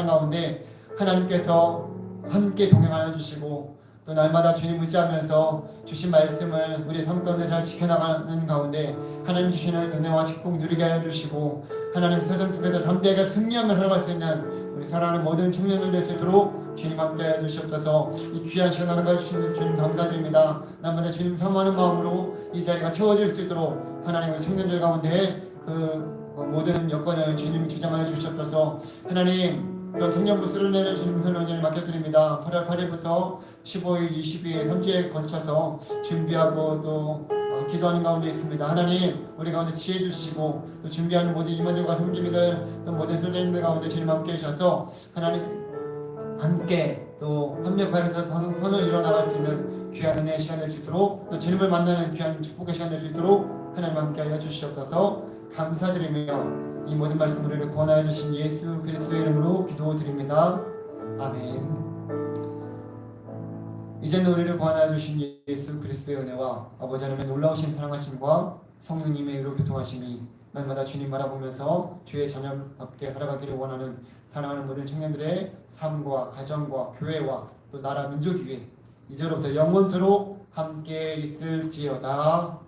가운데 하나님께서 함께 동행하여 주시고 또 날마다 주님 의지하면서 주신 말씀을 우리 삶 가운데 잘 지켜나가는 가운데 하나님 주시는 은혜와 축복 누리게 하여 주시고 하나님 세상 속에서 담대하게 승리하며 살아갈 수 있는 우리 사랑하는 모든 청년들 될 수 있도록 주님 함께 하여 주시옵소서. 이 귀한 시간 나눠가 주시는 주님 감사드립니다. 날마다 주님 사모하는 마음으로 이 자리가 채워질 수 있도록 하나님의 청년들 가운데 그 모든 여건을 주님이 주장하여 주시옵소서. 하나님 또 청년부 수련회를 주님 설명을 맡겨드립니다. 8월 8일부터 15일, 22일 3주에 걸쳐서 준비하고 또 기도하는 가운데 있습니다. 하나님 우리 가운데 지혜 주시고 또 준비하는 모든 임원들과 섬김이들 또 모든 선생님들 가운데 주님 함께 해주셔서 하나님 함께 또 협력하여서 선을 이뤄나갈 수 있는 귀한 은혜의 시간 될 수 있도록 또 주님을 만나는 귀한 축복의 시간 될 수 있도록 하나님 함께 하여 주시옵소서. 감사드리며 이 모든 말씀 우리를 구원하여 주신 예수 그리스도의 이름으로 기도드립니다. 아멘. 이제는 우리를 구원하여 주신 예수 그리스도의 은혜와 아버지 하나님의 놀라우신 사랑하심과 성령님의 의로 교통하심이 날마다 주님 바라보면서 주의 자녀답게 살아가기를 원하는 사랑하는 모든 청년들의 삶과 가정과 교회와 또 나라 민족 위에 이제로부터 영원토록 함께 있을지어다.